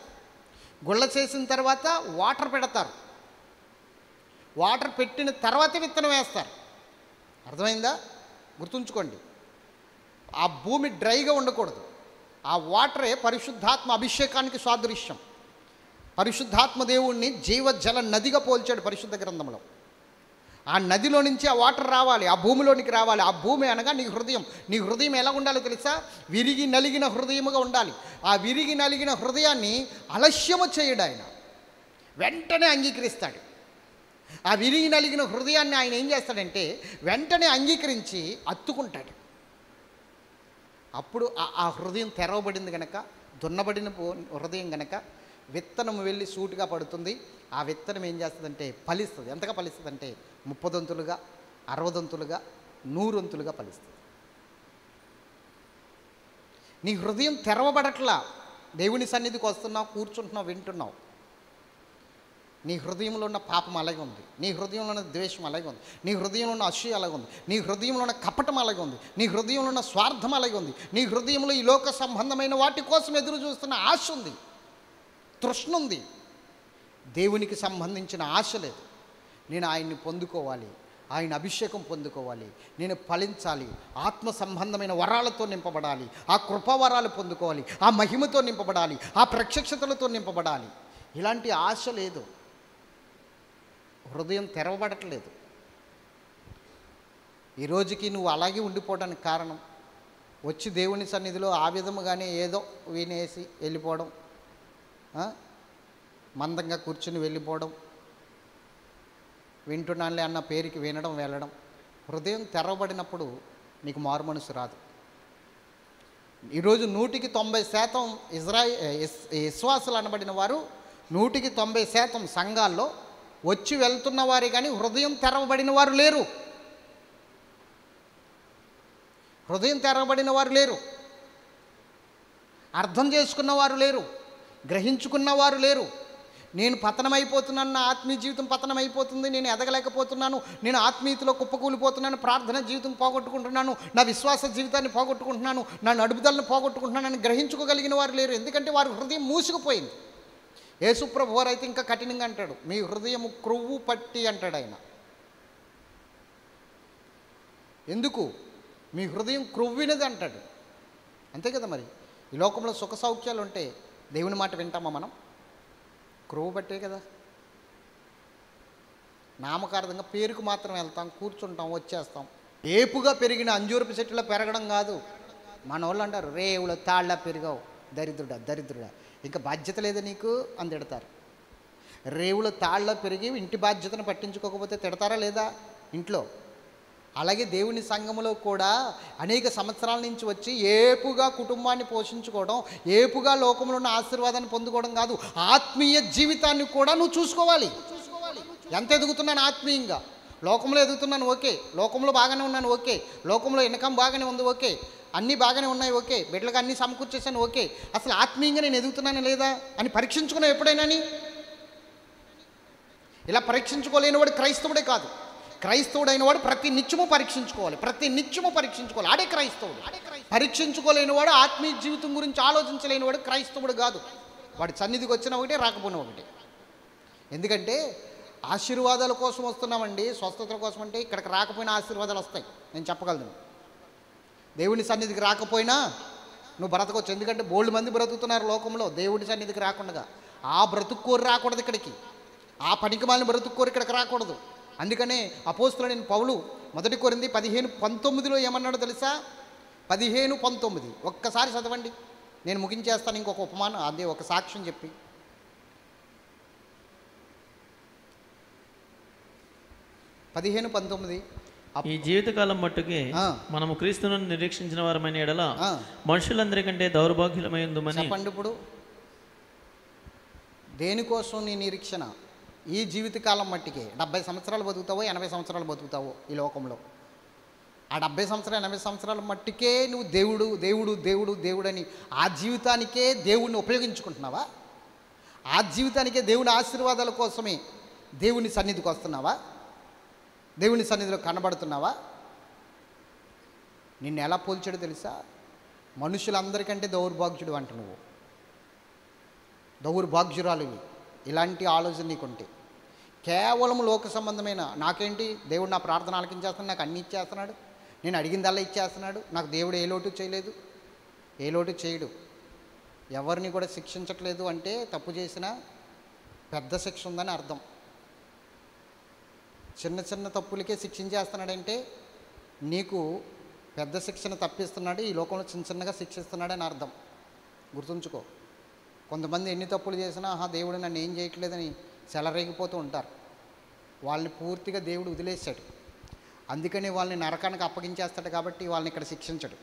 గుళ్ళ చేసిన తర్వాత వాటర్ పెడతారు. వాటర్ పెట్టిన తర్వాత విత్తనం వేస్తారు. అర్థమైందా? గుర్తుంచుకోండి. ఆ భూమి డ్రైగా ఉండకూడదు. ఆ వాటరే పరిశుద్ధాత్మ అభిషేకానికి సాదృశ్యం. పరిశుద్ధాత్మ దేవుణ్ణి జీవజల నదిగా పోల్చాడు పరిశుద్ధ గ్రంథంలో. ఆ నదిలో నుంచి ఆ వాటర్ రావాలి, ఆ భూమిలోనికి రావాలి. ఆ భూమి అనగా నీ హృదయం. నీ హృదయం ఎలా ఉండాలో తెలుసా? విరిగి నలిగిన హృదయముగా ఉండాలి. ఆ విరిగి నలిగిన హృదయాన్ని అలస్యము చేయడు ఆయన, వెంటనే అంగీకరిస్తాడు. ఆ విరిగి నలిగిన హృదయాన్ని ఆయన ఏం చేస్తాడంటే వెంటనే అంగీకరించి అత్తుకుంటాడు. అప్పుడు ఆ హృదయం తెరవబడింది కనుక, దున్నబడిన హృదయం కనుక విత్తనం వెళ్ళి సూటిగా పడుతుంది. ఆ విత్తనం ఏం చేస్తుందంటే ఫలిస్తుంది. ఎంతగా ఫలిస్తుంది అంటే 30 దంతులుగా, 60 దంతులుగా, 100 దంతులుగా ఫలిస్తుంది. నీ హృదయం తెరవబడట్లా. దేవుని సన్నిధికి వస్తున్నావు, కూర్చుంటున్నావు, వింటున్నావు. నీ హృదయంలో ఉన్న పాపం అలాగే ఉంది, నీ హృదయంలో ఉన్న ద్వేషం అలాగే ఉంది, నీ హృదయంలో ఉన్న అసూయ అలాగే ఉంది, నీ హృదయంలో ఉన్న కపటం అలాగే ఉంది, నీ హృదయంలో ఉన్న స్వార్థం అలాగే ఉంది, నీ హృదయంలో ఈ లోక సంబంధమైన వాటి కోసం ఎదురు చూస్తున్న ఆశ ఉంది, తృష్ణ ఉంది. దేవునికి సంబంధించిన ఆశ లేదు. నేను ఆయన్ని పొందుకోవాలి, ఆయన అభిషేకం పొందుకోవాలి, నేను ఫలించాలి, ఆత్మ సంబంధమైన వరాలతో నింపబడాలి, ఆ కృపావరాలు పొందుకోవాలి, ఆ మహిమతో నింపబడాలి, ఆ ప్రత్యక్షతలతో నింపబడాలి. ఇలాంటి ఆశ లేదు. హృదయం తెరవబడట్లేదు. ఈ రోజుకి నువ్వు అలాగే ఉండిపోవడానికి కారణం, వచ్చి దేవుని సన్నిధిలో ఆ విధముగానే ఏదో వినేసి వెళ్ళిపోవడం, మందంగా కూర్చుని వెళ్ళిపోవడం, వింటున్నానులే అన్న పేరుకి వినడం, వెళ్ళడం. హృదయం తెరవబడినప్పుడు నీకు మారుమనసు రాదు. ఈరోజు 100% విశ్వాసులు అనబడిన వారు 100% సంఘాల్లో వచ్చి వెళ్తున్న వారే కానీ హృదయం తెరవబడిన వారు లేరు. హృదయం తెరవబడిన వారు లేరు, అర్థం చేసుకున్నవారు లేరు, గ్రహించుకున్నవారు లేరు. నేను పతనమైపోతున్నాను, నా ఆత్మీయ జీవితం పతనమైపోతుంది, నేను ఎదగలేకపోతున్నాను, నేను ఆత్మీయతలో కుప్పకూలిపోతున్నాను, ప్రార్థన జీవితం పోగొట్టుకుంటున్నాను, నా విశ్వాస జీవితాన్ని పోగొట్టుకుంటున్నాను, నా నడుపుదలను పోగొట్టుకుంటున్నానని గ్రహించుకోగలిగిన వారు లేరు. ఎందుకంటే వారి హృదయం మూసుకుపోయింది. యేసుప్రభు వారు అయితే ఇంకా కఠినంగా అంటాడు, మీ హృదయము క్రొవ్వు పట్టి అంటాడు ఆయన. ఎందుకు? మీ హృదయం క్రొవ్వినది అంటాడు. అంతే కదా. మరి ఈ లోకంలో సుఖ సౌఖ్యాలు ఉంటే దేవుని మాట వింటామా మనం? క్రొవ్వు పట్టే కదా. నామకార్థంగా పేరుకు మాత్రం వెళ్తాం, కూర్చుంటాం, వచ్చేస్తాం. ఏపుగా పెరిగిన అంజూరపు చెట్టులో పెరగడం కాదు. మన వాళ్ళు అంటారు, రేవుల తాళ్ళ పెరిగావు, దరిద్రుడా దరిద్రుడా, ఇంకా బాధ్యత లేదా నీకు అని తిడతారు. రేవుల తాళ్ళ పెరిగి ఇంటి బాధ్యతను పట్టించుకోకపోతే తిడతారా లేదా ఇంట్లో? అలాగే దేవుని సంఘములో కూడా అనేక సంవత్సరాల నుంచి వచ్చి ఏపుగా కుటుంబాన్ని పోషించుకోవడం, ఏపుగా లోకంలో ఉన్న ఆశీర్వాదాన్ని పొందుకోవడం కాదు, ఆత్మీయ జీవితాన్ని కూడా నువ్వు చూసుకోవాలి. ఎంత ఎదుగుతున్నాను ఆత్మీయంగా? లోకంలో ఎదుగుతున్నాను, ఓకే. లోకంలో బాగానే ఉన్నాను, ఓకే. లోకంలో ఇన్కమ్ బాగానే ఉంది, ఓకే. అన్నీ బాగానే ఉన్నాయి, ఓకే. బిడ్డలకు అన్నీ సమకూర్చేసాను, ఓకే. అసలు ఆత్మీయంగా నేను ఎదుగుతున్నాను లేదా అని పరీక్షించుకున్నావు ఎప్పుడైనా? ఇలా పరీక్షించుకోలేని వాడు క్రైస్తవుడే కాదు. క్రైస్తవుడైన వాడు ప్రతి నిత్యము పరీక్షించుకోవాలి, ప్రతి నిత్యము పరీక్షించుకోవాలి. ఆడే క్రైస్తవుడు. పరీక్షించుకోలేని వాడు, ఆత్మీయ జీవితం గురించి ఆలోచించలేని వాడు క్రైస్తవుడు కాదు. వాడి సన్నిధికి వచ్చిన ఒకటే, రాకపోయినా ఒకటే. ఎందుకంటే ఆశీర్వాదాల కోసం వస్తున్నామండి, స్వస్థతల కోసం. అంటే ఇక్కడికి రాకపోయినా ఆశీర్వాదాలు వస్తాయి, నేను చెప్పగలను. దేవుని సన్నిధికి రాకపోయినా నువ్వు బ్రతకొచ్చు. ఎందుకంటే బోల్డ్ మంది బ్రతుకుతున్నారు లోకంలో దేవుడి సన్నిధికి రాకుండా. ఆ బ్రతుక్కోరు రాకూడదు ఇక్కడికి, ఆ పనికిమాలిన బ్రతుక్కోరు ఇక్కడికి రాకూడదు. అందుకనే అపోస్తలుడైన పౌలు 1 కొరింథీ 15:19 ఏమన్నాడో తెలుసా? 15:19 ఒక్కసారి చదవండి, నేను ముగించేస్తాను. ఇంకొక ఉపమానం, అదే ఒక సాక్ష్యం చెప్పి. 15:19 ఈ జీవితకాలం మట్టుకి మనము క్రీస్తును నిరీక్షించిన వారమైన ఎడల మనుషులందరికంటే దౌర్భాగ్యులమైందుమని. చెప్పండి ఇప్పుడు, దేనికోసం నీ నిరీక్షణ? ఈ జీవితకాలం మట్టికే 70 సంవత్సరాలు బతుకుతావో 80 సంవత్సరాలు బతుకుతావో ఈ లోకంలో. ఆ 70 సంవత్సరాలు 80 సంవత్సరాల మట్టికే నువ్వు దేవుడు దేవుడు దేవుడు దేవుడని ఆ జీవితానికే దేవుణ్ణి ఉపయోగించుకుంటున్నావా? ఆ జీవితానికే దేవుని ఆశీర్వాదాల కోసమే దేవుని సన్నిధికి వస్తున్నావా? దేవుని సన్నిధిలో కనబడుతున్నావా? నిన్ను ఎలా పోల్చాడో తెలుసా? మనుషులందరికంటే దౌర్భాగ్యుడు అంట నువ్వు, దౌర్భాగ్యురాలువి. ఇలాంటి ఆలోచన నీకుంటే కేవలం లోక సంబంధమైన, నాకేంటి దేవుడు నా ప్రార్థన ఆలకించేస్తున్నాడు, నాకు అన్నీ ఇచ్చేస్తున్నాడు, నేను అడిగిందల్లా ఇచ్చేస్తున్నాడు, నాకు దేవుడు ఏ లోటు చేయలేదు, ఏ లోటు చేయడు, ఎవరిని కూడా శిక్షించట్లేదు అంటే తప్పు చేసినా పెద్ద శిక్ష ఉందని అర్థం. చిన్న చిన్న తప్పులకే శిక్షించేస్తున్నాడంటే నీకు పెద్ద శిక్షణ తప్పిస్తున్నాడు, ఈ లోకంలో చిన్న చిన్నగా శిక్షిస్తున్నాడని అర్థం. గుర్తుంచుకో. కొంతమంది ఎన్ని తప్పులు చేసినా దేవుడు నన్ను ఏం చేయట్లేదని చెలరేగిపోతూ ఉంటారు. వాళ్ళని పూర్తిగా దేవుడు వదిలేశాడు, అందుకని వాళ్ళని నరకానికి అప్పగించేస్తాడు. కాబట్టి వాళ్ళని ఇక్కడ శిక్షించడు.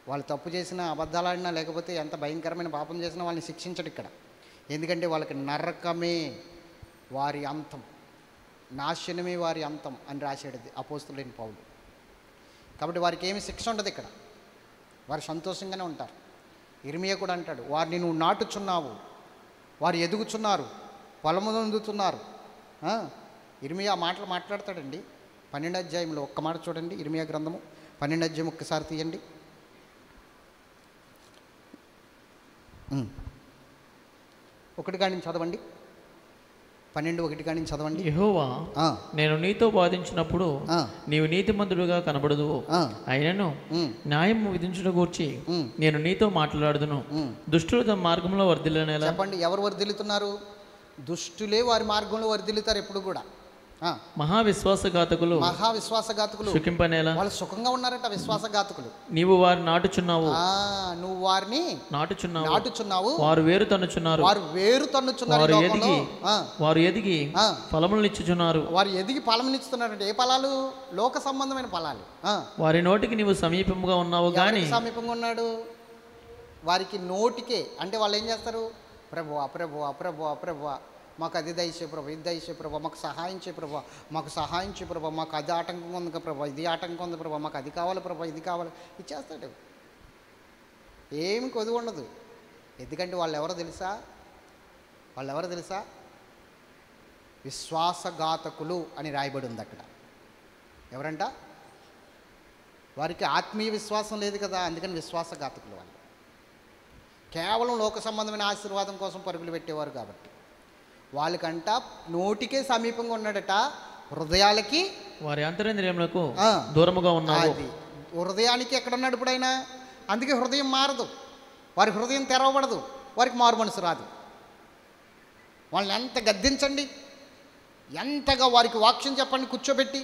వాళ్ళు తప్పు చేసినా, అబద్ధాలాడినా, లేకపోతే ఎంత భయంకరమైన పాపం చేసినా వాళ్ళని శిక్షించడు ఇక్కడ. ఎందుకంటే వాళ్ళకి నరకమే వారి అంతం, నాశనమే వారి అంతం అని రాశాడు అపోస్తలుడైన పౌలు. కాబట్టి వారికి ఏమి శిక్ష ఉండదు ఇక్కడ, వారు సంతోషంగానే ఉంటారు. ఇర్మియా కూడా అంటాడు, వారిని నువ్వు నాటుచున్నావు, వారు ఎదుగుచున్నారు, పొలము పొందుతున్నారు. ఇర్మియా ఆ మాటలు మాట్లాడతాడండి. 12వ అధ్యాయంలో ఒక్క మాట చూడండి. ఇర్మియా గ్రంథము 12వ అధ్యాయం ఒక్కసారి తీయండి. 1 కాడి నుంచి చదవండి. 12:1 కాడి నుంచి చదవండి. యెహోవా, నేను నీతో వాదించినప్పుడు నీవు నీతిమంతుడుగా కనబడదు, అయినను న్యాయం విధించుట గూర్చి నేను నీతో మాట్లాడుదును. దుష్టులు తమ మార్గంలో వర్ధిల్లనేలా. చెప్పండి, ఎవరు వర్ధిల్లుతున్నారు? దుష్టులే వారి మార్గంలో వర్ధిల్లుతారు ఎప్పుడు కూడా. మహావిశ్వాసఘాతకులు సుఖింపనేలా. వాళ్ళు సుఖంగా ఉన్నారట విశ్వాసఘాతకులు. నీవు వారిని నాటుచున్నావు, నువ్వు వారిని నాటుచున్నావు, వారు వేరు తన్నుచున్నారు, వారు ఎదిగి ఫలములనిచ్చుచున్నారు. వారు ఎదిగి ఫలమునిస్తున్నారంటే ఏ ఫలాలు? లోక సంబంధమైన ఫలాలు. వారి నోటికి నీవు సమీపంగా ఉన్నావు గాని. సమీపంగా ఉన్నాడు వారికి నోటికే. అంటే వాళ్ళు ఏం చేస్తారు? ప్రభువా ప్రభువా ప్రభువా ప్రభువా, మాకు అది దయచే ప్రభు, ఇది దయచే ప్రభు, మాకు సహాయం చే ప్రభు, మాకు సహాయం చే ప్రభు, మాకు అది ఆటంకం ఉంది కదా ప్రభు, ఇది ఆటంకం ఉంది ప్రభు, మాకు అది కావాలి ప్రభు, ఇది కావాలి. ఇచ్చేస్తాడు, ఏమి కొద్ది ఉండదు. ఎందుకంటే వాళ్ళు ఎవరో తెలుసా? విశ్వాసఘాతకులు అని రాయబడి ఉంది అక్కడ. ఎవరంట? వారికి ఆత్మీయ విశ్వాసం లేదు కదా, అందుకని విశ్వాసఘాతకులు. వాళ్ళు కేవలం లోక సంబంధమైన ఆశీర్వాదం కోసం పరుగులు పెట్టేవారు కాబట్టి. వాళ్ళకంట నోటికే సమీపంగా ఉన్నాడట, హృదయాలకి, వారి అంతరేంద్రియములకు దూరముగా ఉన్నాడు. అది హృదయానికి ఎక్కడున్నాడు ఇప్పుడైనా? అందుకే హృదయం మారదు, వారి హృదయం తెరవబడదు, వారికి మారు మనసు రాదు. వాళ్ళని ఎంత గద్దించండి, ఎంతగా వారికి వాక్యం చెప్పండి కూర్చోబెట్టి,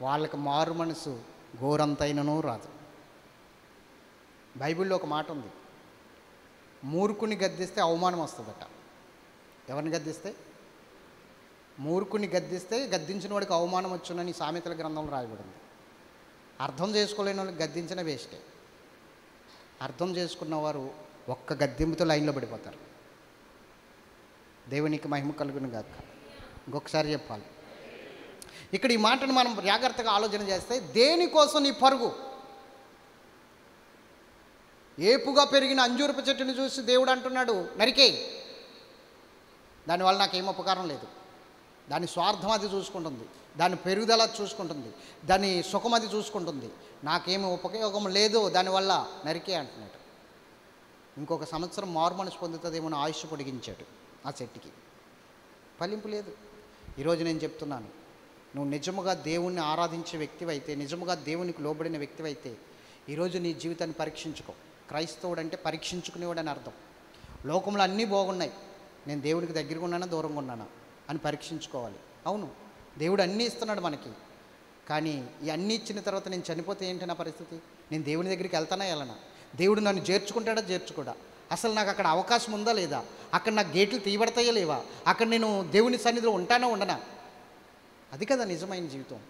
వాళ్ళకి మారు మనసు ఘోరంతైనను రాదు. బైబిల్లో ఒక మాట ఉంది, మూర్ఖుని గద్దిస్తే అవమానం వస్తుందట. ఎవరిని గద్దిస్తే? మూర్ఖుని గద్దిస్తే గద్దించిన వాడికి అవమానం వచ్చునని సామెతల గ్రంథంలో రాయబడింది. అర్థం చేసుకోలేని వాళ్ళకి గద్దించిన వేస్టే. అర్థం చేసుకున్నవారు ఒక్క గద్దింపుతో లైన్లో పడిపోతారు. దేవునికి మహిమ కలుగును గాక. ఇంకొకసారి చెప్పాలి. ఇక్కడ ఈ మాటను మనం జాగ్రత్తగా ఆలోచన చేస్తే, దేనికోసం నీ పరుగు? ఏపుగా పెరిగిన అంజూరపు చెట్టుని చూసి దేవుడు అంటున్నాడు, నరికేయి, దానివల్ల నాకేం ఉపకారం లేదు. దాని స్వార్థం అది చూసుకుంటుంది, దాని పెరుగుదల చూసుకుంటుంది, దాని సుఖం అది చూసుకుంటుంది, నాకేమి ఉపయోగం లేదు దానివల్ల, నరికే అంటున్నాడు. ఇంకొక సంవత్సరం మారు మనసు పొందుతుందేమో ఆయుష్ పొడిగించాడు ఆ చెట్టుకి. ఫలింపు లేదు. ఈరోజు నేను చెప్తున్నాను, నువ్వు నిజముగా దేవుణ్ణి ఆరాధించే వ్యక్తివైతే, నిజముగా దేవునికి లోబడిన వ్యక్తివైతే, ఈరోజు నీ జీవితాన్ని పరీక్షించుకో. క్రైస్తవుడు అంటే పరీక్షించుకునేవాడు అని అర్థం. లోకంలో అన్నీ బాగున్నాయి, నేను దేవుడికి దగ్గరగా ఉన్నానా దూరంగా ఉన్నానా అని పరీక్షించుకోవాలి. అవును, దేవుడు అన్నీ ఇస్తున్నాడు మనకి, కానీ ఈ అన్నీ ఇచ్చిన తర్వాత నేను చనిపోతే ఏంటి నా పరిస్థితి? నేను దేవుని దగ్గరికి వెళ్తానా వెళ్ళనా? దేవుడు నన్ను చేర్చుకుంటాడా చేర్చుకోడా? అసలు నాకు అక్కడ అవకాశం ఉందా లేదా? అక్కడ నాకు గేట్లు తీయబడతాయా లేవా? అక్కడ నేను దేవుని సన్నిధిలో ఉంటానా ఉండనా? అది కదా నిజమైన జీవితం,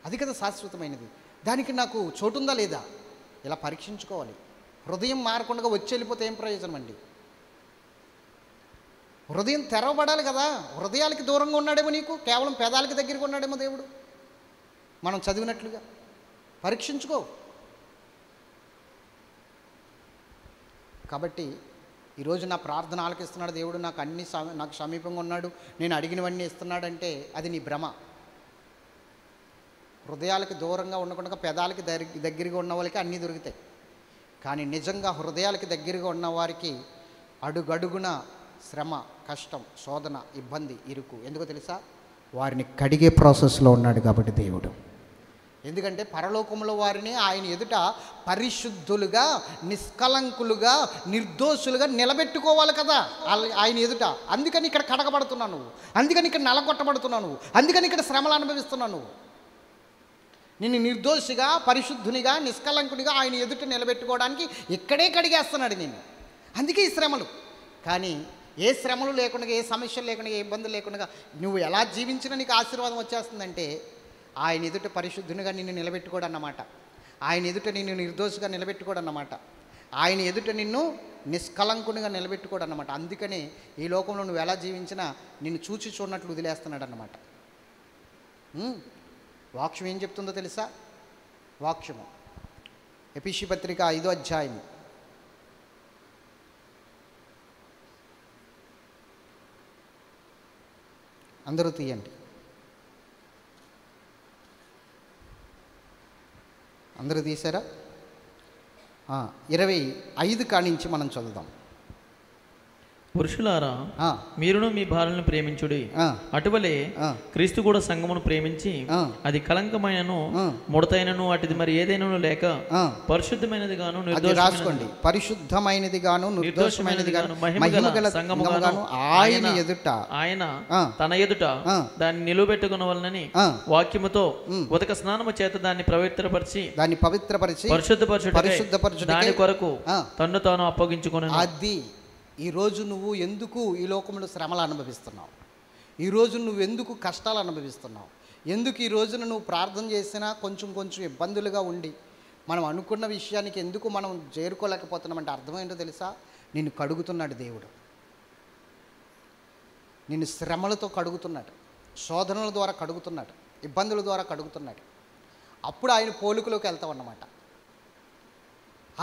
అది కదా శాశ్వతమైనది. దానికి నాకు చోటుందా లేదా? ఇలా పరీక్షించుకోవాలి. హృదయం మారకుండా వచ్చి వెళ్ళిపోతే ఏం ప్రయోజనం అండి? హృదయం తెరవబడాలి కదా. హృదయాలకి దూరంగా ఉన్నాడేమో నీకు, కేవలం పెదాలకి దగ్గరికి ఉన్నాడేమో దేవుడు. మనం చదివినట్లుగా పరీక్షించుకో. కాబట్టి ఈరోజు నా ప్రార్థన ఆలకిస్తున్నాడు దేవుడు, నాకు సమీపంగా ఉన్నాడు, నేను అడిగినవన్నీ ఇస్తున్నాడంటే అది నీ భ్రమ. హృదయాలకి దూరంగా ఉండకుండా పెదాలకి దగ్గరగా ఉన్న వాళ్ళకి అన్నీ దొరుకుతాయి. కానీ నిజంగా హృదయాలకి దగ్గరగా ఉన్నవారికి అడుగడుగున శ్రమ, కష్టం, శోధన, ఇబ్బంది, ఇరుకు. ఎందుకో తెలుసా? వారిని కడిగే ప్రాసెస్లో ఉన్నాడు కాబట్టి దేవుడు. ఎందుకంటే పరలోకంలో వారిని ఆయన ఎదుట పరిశుద్ధులుగా, నిష్కలంకులుగా, నిర్దోషులుగా నిలబెట్టుకోవాలి కదా ఆయన ఎదుట. అందుకని ఇక్కడ కడగబడుతున్నావు నువ్వు, అందుకని ఇక్కడ నలగొట్టబడుతున్నావు నువ్వు, అందుకని ఇక్కడ శ్రమలు అనుభవిస్తున్నావు నువ్వు. నిన్ను నిర్దోషిగా, పరిశుద్ధునిగా, నిష్కలంకునిగా ఆయన ఎదుట నిలబెట్టుకోవడానికి ఇక్కడే కడిగేస్తున్నాడు నిన్ను. అందుకే ఈ శ్రమలు. కానీ ఏ శ్రమలు లేకుండా, ఏ సమస్యలు లేకుండా, ఏ ఇబ్బందులు లేకుండా నువ్వు ఎలా జీవించినా నీకు ఆశీర్వాదం వచ్చేస్తుందంటే ఆయన ఎదుట పరిశుద్ధునిగా నిన్ను నిలబెట్టుకోడు అన్నమాట. ఆయన ఎదుట నిన్ను నిర్దోషిగా నిలబెట్టుకోడు అన్నమాట. ఆయన ఎదుట నిన్ను నిష్కలంకునిగా నిలబెట్టుకోడు అన్నమాట. అందుకనే ఈ లోకంలో నువ్వు ఎలా జీవించినా నిన్ను చూచి చూడనట్లు వదిలేస్తున్నాడు అన్నమాట. వాక్యం ఏం చెప్తుందో తెలుసా? వాక్యము ఎఫెసీ పత్రిక 5వ అధ్యాయం అందరూ తీయండి. అందరూ తీసారా? 25 కానించి మనం చదువుదాం. పురుషులారా, ఆ, మీరును మీ భార్యలను ప్రేమించుడి. ఆ, అటువలే ఆ, క్రీస్తు కూడా సంఘమును ప్రేమించి ఆ, అది కలంకమైనను ఆ, ముడతైనను అటుది మరి ఏదైనను లేక ఆ. పరిశుద్ధమైనది గాను అది రాసుకోండి. పరిశుద్ధమైనది గాను నిర్దోషమైనది గాను మహిమగల సంఘముగాను ఆయన ఎదుట ఆయన ఆ, తన ఎదుట ఆ, దాన్ని నిలువబెట్టుకునవలనని ఆ, వాక్యముతో ఉదక స్నానము చేత దాన్ని పవిత్రపరిచి దాన్ని పవిత్రపరిచి పరిశుద్ధపరచుటకై పరిశుద్ధపరచుటకై దాని కొరకు ఆ, తన్ను తాను అప్పగించుకొనెను. అది ఈరోజు నువ్వు ఎందుకు ఈ లోకంలో శ్రమలు అనుభవిస్తున్నావు? ఈరోజు నువ్వు ఎందుకు కష్టాలు అనుభవిస్తున్నావు? ఎందుకు ఈ రోజున నువ్వు ప్రార్థన చేసినా కొంచెం కొంచెం ఇబ్బందులుగా ఉండి మనం అనుకున్న విషయానికి ఎందుకు మనం చేరుకోలేకపోతున్నామంటే అర్థమైందో తెలుసా? నిన్ను కడుగుతున్నాడు దేవుడు. నిన్ను శ్రమలతో కడుగుతున్నాడు, శోధనల ద్వారా కడుగుతున్నాడు, ఇబ్బందుల ద్వారా కడుగుతున్నాడు. అప్పుడు ఆయన పోలికలోకి వెళ్తాం అన్నమాట.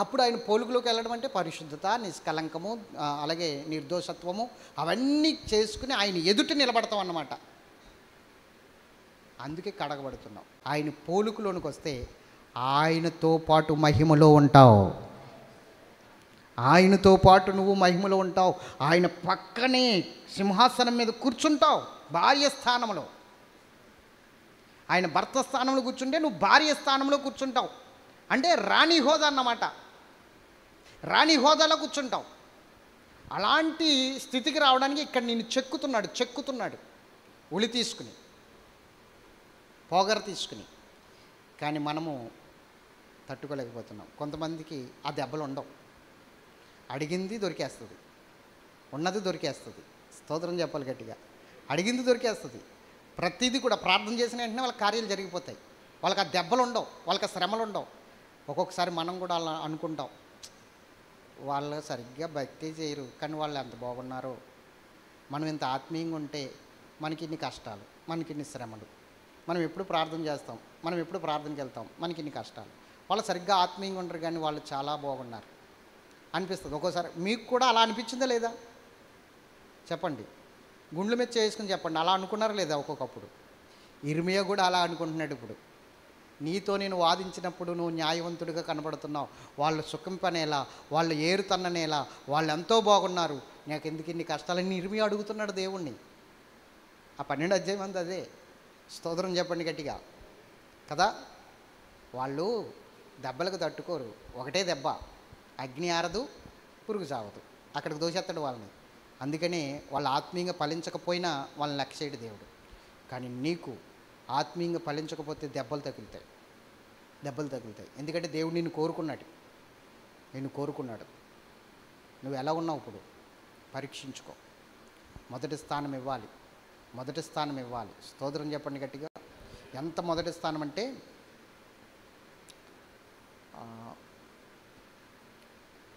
అప్పుడు ఆయన పోలికలోకి వెళ్ళడం అంటే పరిశుద్ధత, నిష్కలంకము, అలాగే నిర్దోషత్వము అవన్నీ చేసుకుని ఆయన ఎదుట నిలబడతాం అన్నమాట. అందుకే కడగబడుతున్నాం. ఆయన పోలికలోనికి వస్తే ఆయనతో పాటు మహిమలో ఉంటావు. ఆయనతో పాటు నువ్వు మహిమలో ఉంటావు. ఆయన పక్కనే సింహాసనం మీద కూర్చుంటావు భార్య స్థానంలో. ఆయన భర్త స్థానంలో కూర్చుంటే నువ్వు భార్య స్థానంలో కూర్చుంటావు. అంటే రాణి హోదా అన్నమాట. రాణి హోదాలో కూర్చుంటావు. అలాంటి స్థితికి రావడానికి ఇక్కడ నిన్ను చెక్కుతున్నాడు ఉలి తీసుకుని, పోగర తీసుకుని. కానీ మనము తట్టుకోలేకపోతున్నాం. కొంతమందికి ఆ దెబ్బలు ఉండవు. అడిగింది దొరికేస్తుంది, ఉన్నది దొరికేస్తుంది. స్తోత్రం చెప్పాలి గట్టిగా. అడిగింది దొరికేస్తుంది. ప్రతిదీ కూడా ప్రార్థన చేసిన వెంటనే వాళ్ళ కార్యాలు జరిగిపోతాయి. వాళ్ళకి ఆ దెబ్బలు ఉండవు, వాళ్ళకి ఆ శ్రమలు ఉండవు. ఒక్కొక్కసారి మనం కూడా అలా అనుకుంటాం, వాళ్ళు సరిగ్గా భక్తి చేయరు కానీ వాళ్ళు ఎంత బాగున్నారో, మనం ఇంత ఆత్మీయంగా ఉంటే మనకి ఇన్ని కష్టాలు, మనకి ఇన్ని శ్రమలు, మనం ఎప్పుడు ప్రార్థన చేస్తాం, మనం ఎప్పుడు ప్రార్థనకి వెళ్తాం, మనకి ఇన్ని కష్టాలు. వాళ్ళు సరిగ్గా ఆత్మీయంగా ఉంటారు కానీ వాళ్ళు చాలా బాగున్నారు అనిపిస్తుంది ఒక్కోసారి. మీకు కూడా అలా అనిపించిందా లేదా చెప్పండి? గుండెల మీద చేసుకుని చెప్పండి, అలా అనుకున్నారా లేదా? ఒక్కొక్కప్పుడు ఇర్మియా కూడా అలా అనుకుంటున్నాడు. ఇప్పుడు నీతో నేను వాదించినప్పుడు నువ్వు న్యాయవంతుడిగా కనబడుతున్నావు. వాళ్ళు సుఖం పనేలా, వాళ్ళు ఏరు తన్ననేలా, వాళ్ళు ఎంతో బాగున్నారు, నాకు ఎందుకు ఇన్ని కష్టాలని ఇర్మియా అడుగుతున్నాడు దేవుణ్ణి. ఆ 12వ అధ్యాయం అంతా అదే. స్తోత్రం చెప్పండి గట్టిగా కదా. వాళ్ళు దెబ్బలకు తట్టుకోరు. ఒకటే దెబ్బ, అగ్ని ఆరదు, పురుగు చావదు, అక్కడికి దోషేస్తాడు వాళ్ళని. అందుకని వాళ్ళు ఆత్మీయంగా ఫలించకపోయినా వాళ్ళని లెక్క చేయడు దేవుడు. కానీ నీకు ఆత్మీయంగా ఫలించకపోతే దెబ్బలు తగులుతాయి. ఎందుకంటే దేవుడు నిన్ను కోరుకున్నాడు. నువ్వు ఎలా ఉన్నావు ఇప్పుడు పరీక్షించుకో. మొదటి స్థానం ఇవ్వాలి. స్తోత్రం చెప్పండి గట్టిగా. ఎంత మొదటి స్థానం అంటే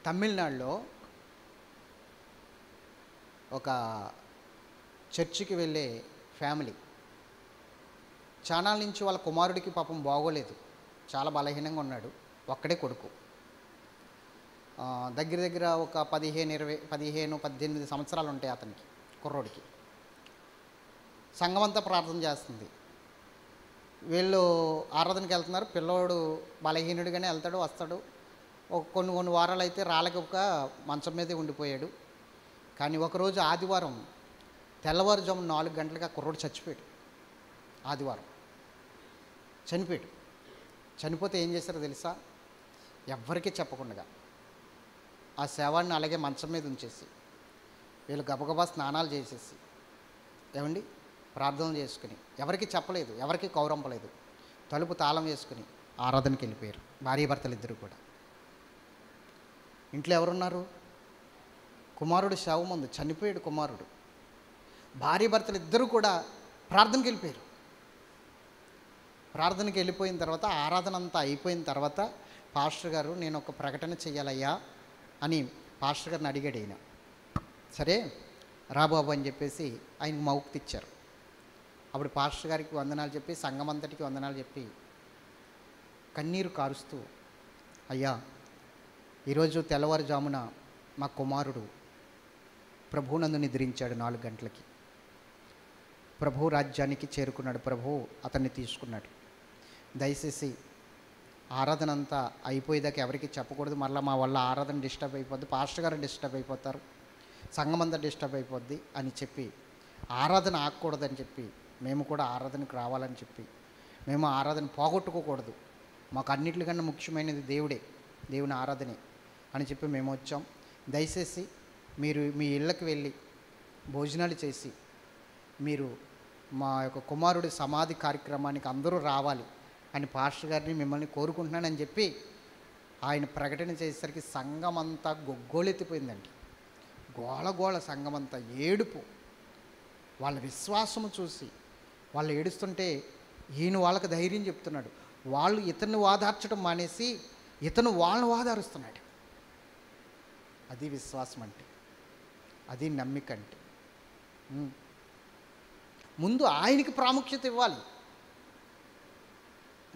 తమిళనాడులో ఒక చర్చికి వెళ్ళే ఫ్యామిలీ చానాల నుంచి వాళ్ళ కుమారుడికి పాపం బాగోలేదు, చాలా బలహీనంగా ఉన్నాడు, ఒక్కడే కొడుకు. దగ్గర ఒక 15-18 సంవత్సరాలు ఉంటాయి అతనికి, కుర్రోడికి. సంఘం అంతా ప్రార్థన చేస్తుంది. వీళ్ళు ఆరాధనకి వెళ్తున్నారు. పిల్లోడు బలహీనుడిగానే వెళ్తాడు, వస్తాడు. కొన్ని వారాలు అయితే రాళ్ళకొక మంచం మీదే ఉండిపోయాడు. కానీ ఒకరోజు ఆదివారం తెల్లవారుజాము 4 గంటలకు ఆ కుర్రోడు చచ్చిపోయాడు. ఆదివారం చనిపోయాడు. చనిపోతే ఏం చేశారో తెలుసా? ఎవ్వరికీ చెప్పకుండా ఆ శవాన్ని అలాగే మంచం మీద ఉంచేసి వీళ్ళు గబగబా స్నానాలు చేసేసి ఏమండి ప్రార్థనలు చేసుకుని, ఎవరికి చెప్పలేదు, ఎవరికి కౌరంపలేదు, తలుపు తాళం వేసుకుని ఆరాధనకి వెళ్ళిపోయారు భార్యాభర్తలు ఇద్దరు కూడా. ఇంట్లో ఎవరున్నారు? కుమారుడు శవం ఉంది, చనిపోయాడు కుమారుడు. భార్యాభర్తలు ఇద్దరు కూడా ప్రార్థనకి వెళ్ళిపోయారు. ప్రార్థనకి వెళ్ళిపోయిన తర్వాత ఆరాధన అంతా అయిపోయిన తర్వాత పాస్టర్ గారు నేను ఒక ప్రకటన చెయ్యాలయ్యా అని పాస్టర్ గారిని అడిగాడు. ఆయన సరే రాబాబు అని చెప్పేసి ఆయనకు మౌక్తి ఇచ్చారు. అప్పుడు పాస్టర్ గారికి వందనాలు చెప్పి, సంఘం అంతటికి వందనాలు చెప్పి కన్నీరు కారుస్తూ అయ్యా, ఈరోజు తెల్లవారుజామున మా కుమారుడు ప్రభువునందు నిద్రించాడు 4 గంటలకి. ప్రభు రాజ్యానికి చేరుకున్నాడు. ప్రభు అతన్ని తీసుకున్నాడు. దయచేసి ఆరాధన అంతా అయిపోయేదాకా ఎవరికి చెప్పకూడదు. మళ్ళీ మా వల్ల ఆరాధన డిస్టర్బ్ అయిపోద్ది, పాస్టర్ గారు డిస్టర్బ్ అయిపోతారు, సంఘం అంతా డిస్టర్బ్ అయిపోద్ది అని చెప్పి ఆరాధన ఆగకూడదని చెప్పి, మేము కూడా ఆరాధనకు రావాలని చెప్పి, మేము ఆరాధన పోగొట్టుకోకూడదు, మాకు అన్నిటికన్నా ముఖ్యమైనది దేవుడే, దేవుని ఆరాధనే అని చెప్పి మేము వచ్చాం. దయచేసి మీరు మీ ఇళ్ళకి వెళ్ళి భోజనాలు చేసి మీరు మా యొక్క కుమారుడి సమాధి కార్యక్రమానికి అందరూ రావాలి అని పాస్టర్ గారిని మిమ్మల్ని కోరుకుంటున్నానని చెప్పి ఆయన ప్రకటన చేసేసరికి సంఘం అంతా గొగ్గోలెత్తిపోయిందండి. గోళ సంఘం అంతా ఏడుపు. వాళ్ళ విశ్వాసము చూసి వాళ్ళు ఏడుస్తుంటే ఈయన వాళ్ళకి ధైర్యం చెప్తున్నాడు. వాళ్ళు ఇతన్ని వాదార్చడం మానేసి ఇతను వాళ్ళని వాదారుస్తున్నాడు. అది విశ్వాసం అంటే, అది నమ్మిక అంటే. ముందు ఆయనకి ప్రాముఖ్యత ఇవ్వాలి,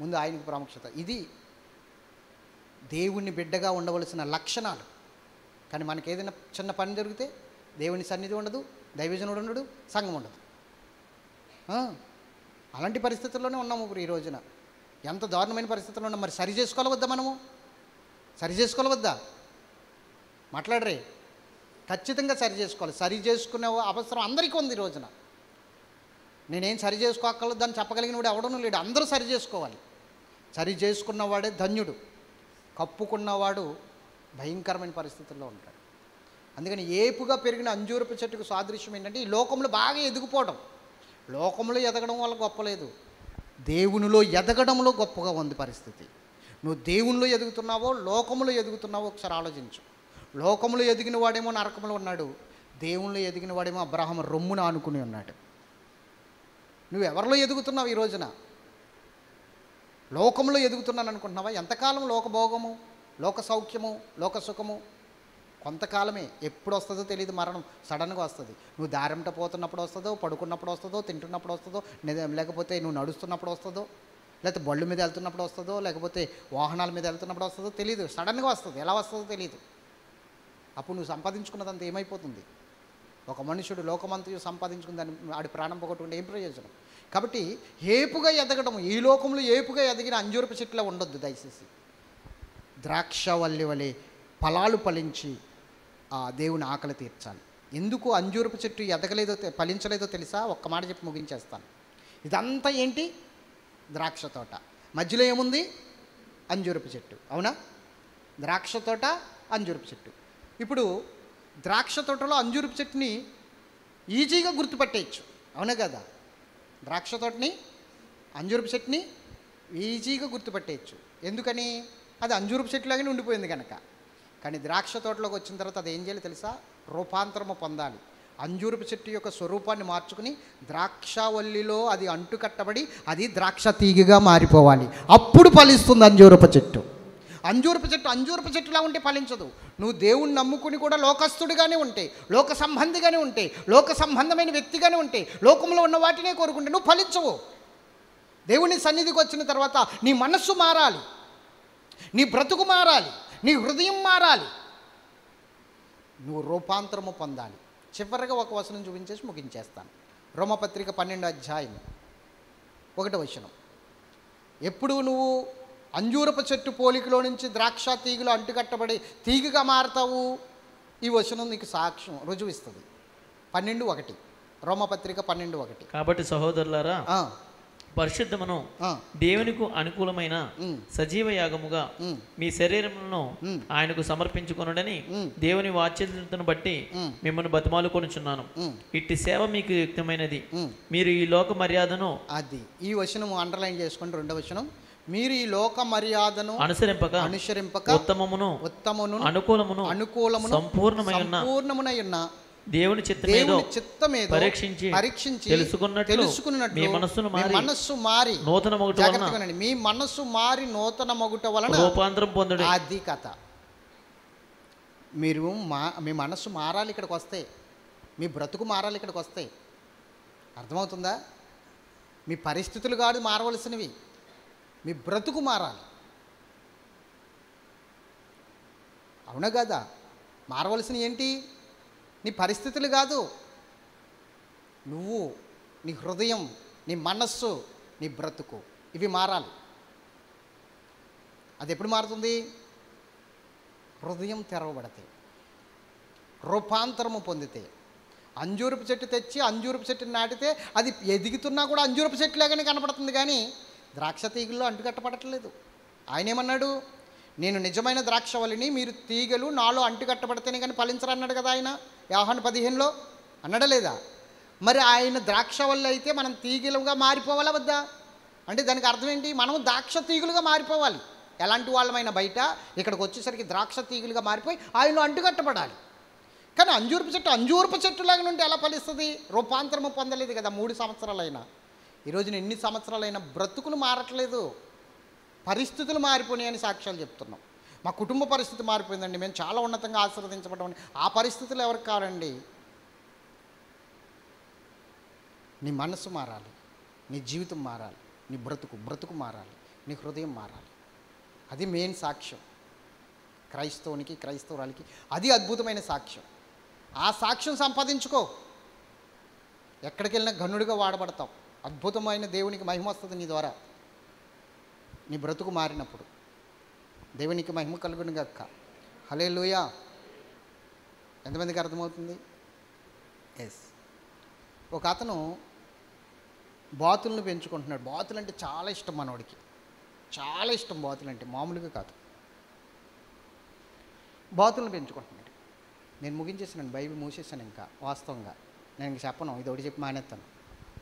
ముందు ఆయనకి ప్రాముఖ్యత. ఇది దేవుని బిడ్డగా ఉండవలసిన లక్షణాలు. కానీ మనకి ఏదైనా చిన్న పని జరిగితే దేవుని సన్నిధి ఉండదు, దైవజనుడు ఉండడు, సంఘం ఉండదు. అలాంటి పరిస్థితుల్లోనే ఉన్నాము ఇప్పుడు ఈ రోజున. ఎంత దారుణమైన పరిస్థితుల్లో ఉన్నాం. మరి సరి చేసుకోవాలవద్దా? మనము సరి చేసుకోవాలవద్దా? మాట్లాడరే. ఖచ్చితంగా సరి చేసుకోవాలి. సరి చేసుకునే అవసరం అందరికీ ఉంది ఈ రోజున. నేనేం సరి చేసుకోగలదు అని చెప్పగలిగిన వాడు ఎవడనూ లేడు. అందరూ సరి చేసుకోవాలి. సరి చేసుకున్నవాడే ధన్యుడు, కప్పుకున్నవాడు భయంకరమైన పరిస్థితుల్లో ఉంటాడు. అందుకని ఏపుగా పెరిగిన అంజూరపు చెట్టుకు సాదృశ్యం ఏంటంటే ఈ లోకంలో బాగా ఎదిగిపోవడం. లోకంలో ఎదగడం వల్ల గొప్పలేదు, దేవునిలో ఎదగడంలో గొప్పగా ఉంది పరిస్థితి. నువ్వు దేవునిలో ఎదుగుతున్నావో లోకంలో ఎదుగుతున్నావో ఒకసారి ఆలోచించు. లోకంలో ఎదిగిన వాడేమో నరకంలో ఉన్నాడు, దేవునిలో ఎదిగిన వాడేమో అబ్రహాము రొమ్మున ఆనుకుని ఉన్నాడు. నువ్వు ఎవరిలో ఎదుగుతున్నావు ఈ రోజున? లోకంలో ఎదుగుతున్నాను అనుకుంటున్నావా? ఎంతకాలం లోకభోగము, లోక సౌఖ్యము, లోక సుఖము? కొంతకాలమే. ఎప్పుడు వస్తుందో తెలియదు. మరణం సడన్గా వస్తుంది. నువ్వు దారింట పోతున్నప్పుడు వస్తుందో, పడుకున్నప్పుడు వస్తుందో, తింటున్నప్పుడు వస్తుందో, లేకపోతే నువ్వు నడుస్తున్నప్పుడు వస్తుందో, లేకపోతే బళ్ళు మీద వెళ్తున్నప్పుడు వస్తుందో, లేకపోతే వాహనాల మీద వెళ్తున్నప్పుడు వస్తుందో తెలియదు. సడన్గా వస్తుంది. ఎలా వస్తుందో తెలియదు. అప్పుడు నువ్వు సంపాదించుకున్నదంతా ఏమైపోతుంది? ఒక మనుషుడు లోకమంతయు సంపాదించుకుని దాన్ని ఆడి ప్రాణం పోగొట్టుకుంటే ఏం ప్రయోజనం? కాబట్టి ఏపుగా ఎదగడం, ఈ లోకంలో ఏపుగా ఎదిగిన అంజూరపు చెట్లా ఉండొద్దు. దయచేసి ద్రాక్షవల్లి వలె ఫలాలు ఫలించి ఆ దేవుని ఆకలి తీర్చాలి. ఎందుకు అంజూరపు చెట్టు ఎదగలేదో ఫలించలేదో తెలుసా? ఒక్క మాట చెప్పి ముగించేస్తాను. ఇదంతా ఏంటి? ద్రాక్ష తోట. మధ్యలో ఏముంది? అంజూరపు చెట్టు. అవునా? ద్రాక్ష తోట, అంజూరపు చెట్టు. ఇప్పుడు ద్రాక్ష తోటలో అంజూరపు చెట్టుని ఈజీగా గుర్తుపట్టేయచ్చు. అవునా కదా? ద్రాక్ష తోటని, అంజూరపు చెట్టుని ఈజీగా గుర్తుపట్టేయచ్చు. ఎందుకని? అది అంజూరపు చెట్టులాగానే ఉండిపోయింది కనుక. కానీ ద్రాక్ష తోటలోకి వచ్చిన తర్వాత అది ఏం చేయాలి తెలుసా? రూపాంతరము పొందాలి. అంజూరపు చెట్టు యొక్క స్వరూపాన్ని మార్చుకుని ద్రాక్షవల్లిలో అది అంటుకట్టబడి అది ద్రాక్ష తీగగా మారిపోవాలి. అప్పుడు ఫలిస్తుంది అంజూరపు చెట్టు. అంజూరపు చెట్టులా ఉంటే ఫలించదు. నువ్వు దేవుణ్ణి నమ్ముకుని కూడా లోకస్తుడిగానే ఉంటే, లోక సంబంధిగానే ఉంటే, లోక సంబంధమైన వ్యక్తిగానే ఉంటే, లోకంలో ఉన్న వాటినే కోరుకుంటే నువ్వు ఫలించవు. దేవుని సన్నిధికి వచ్చిన తర్వాత నీ మనస్సు మారాలి, నీ బ్రతుకు మారాలి, నీ హృదయం మారాలి, నువ్వు రూపాంతరము పొందాలి. చివరిగా ఒక వచనం చూపించేసి ముగించేస్తాను. రోమపత్రిక 12వ అధ్యాయం 1వ వచనం. ఎప్పుడు నువ్వు అంజూరపు చెట్టు పోలికలో నుంచి ద్రాక్ష తీగలు అంటుకట్టబడి తీగగా మారతావు? ఈ వచనం నీకు సాక్ష్యం రుజువిస్తుంది. 12:1 రోమపత్రిక 12:1. కాబట్టి సహోదరులారా, పరిశుద్ధమును దేవునికి అనుకూలమైన సజీవ యాగముగా మీ శరీరమును ఆయనకు సమర్పించుకొనుడని దేవుని వాత్సల్యతను బట్టి మిమ్మల్ని బతిమాలుకొనుచున్నాను. ఇట్టి సేవ మీకు యుక్తమైనది. మీరు ఈ లోక మర్యాదను, అది ఈ వచనం అండర్లైన్ చేసుకోండి. 2వ వచనం, మీరు ఈ లోక మర్యాదను అనుసరింపక ఉత్తమమును అనుకూలమును సంపూర్ణమై ఉన్న దేవుని చిత్తమేదో పరీక్షించి తెలుసుకున్నట్లు మీ మనస్సు మారి నూతన మగుట వలన రూపాంతరం పొందుడి. అది కథ. మీ మనస్సు మారాలి ఇక్కడికి వస్తే, మీ బ్రతుకు మారాలి ఇక్కడికి వస్తే. అర్థమవుతుందా? మీ పరిస్థితులు కాదు మారవలసినవి, మీ బ్రతుకు మారాలి. అవునా కదా? మారవలసినవి ఏంటి? నీ పరిస్థితులు కాదు, నువ్వు, నీ హృదయం, నీ మనస్సు, నీ బ్రతుకు, ఇవి మారాలి. అది ఎప్పుడు మారుతుంది? హృదయం తెరవబడితే, రూపాంతరము పొందితే. అంజూరపు చెట్టు తెచ్చి అంజూరపు చెట్టుని నాటితే అది ఎదుగుతున్నా కూడా అంజూరపు చెట్టులాగానే కనపడుతుంది, కానీ ద్రాక్ష తీగల్లో అంటుకట్టబడట్లేదు. ఆయన ఏమన్నాడు? నేను నిజమైన ద్రాక్షవల్లిని, మీరు తీగలు నాలో అంటుకట్టబడితేనే కానీ ఫలించరన్నాడు కదా ఆయన యోహాను 15లో. అన్నాడా లేదా? మరి ఆయన ద్రాక్షవల్లి అయితే మనం తీగలుగా మారిపోవాలా వద్దా? అంటే దానికి అర్థం ఏంటి? మనం ద్రాక్ష తీగలుగా మారిపోవాలి. ఎలాంటి వాళ్ళమైనా బయట ఇక్కడికి వచ్చేసరికి ద్రాక్ష తీగలుగా మారిపోయి ఆయనలో అంటుకట్టబడాలి. కానీ అంజూరపు చెట్టులాగా నుండి ఎలా ఫలిస్తుంది? రూపాంతరము పొందలేదు కదా 3 సంవత్సరాలైనా. ఈరోజున ఎన్ని సంవత్సరాలైనా బ్రతుకులు మారట్లేదు, పరిస్థితులు మారిపోయినాయని సాక్ష్యాలు చెప్తున్నాం. మా కుటుంబ పరిస్థితి మారిపోయిందండి, మేము చాలా ఉన్నతంగా ఆశీర్వదించబడ్డామని. ఆ పరిస్థితులు ఎవరికి కావాలండి? నీ మనసు మారాలి, నీ జీవితం మారాలి, నీ బ్రతుకు మారాలి, నీ హృదయం మారాలి. అది మెయిన్ సాక్ష్యం క్రైస్తవునికి, క్రైస్తవురాలికి. అది అద్భుతమైన సాక్ష్యం. ఆ సాక్ష్యం సంపాదించుకో, ఎక్కడికి వెళ్ళినా ఘనుడిగా వాడబడతావు. అద్భుతమైన దేవునికి మహిమ వస్తుంది నీ ద్వారా. నీ బ్రతుకు మారినప్పుడు దేవునికి మహిమ కలుగును గాక. హల్లెలూయా. ఎంతమందికి అర్థమవుతుంది? ఎస్. ఒక అతను బాతులను పెంచుకుంటున్నాడు. బాతులు అంటే చాలా ఇష్టం మనోడికి, చాలా ఇష్టం బాతులు అంటే, మామూలుగా కాదు. బాతులను పెంచుకుంటున్నాడు. నేను ముగించేసాను, బైబిల్ మూసేసాను. ఇంకా వాస్తవంగా నేను ఇంక చెప్పను, ఇది ఒకటి చెప్పి మానేస్తాను.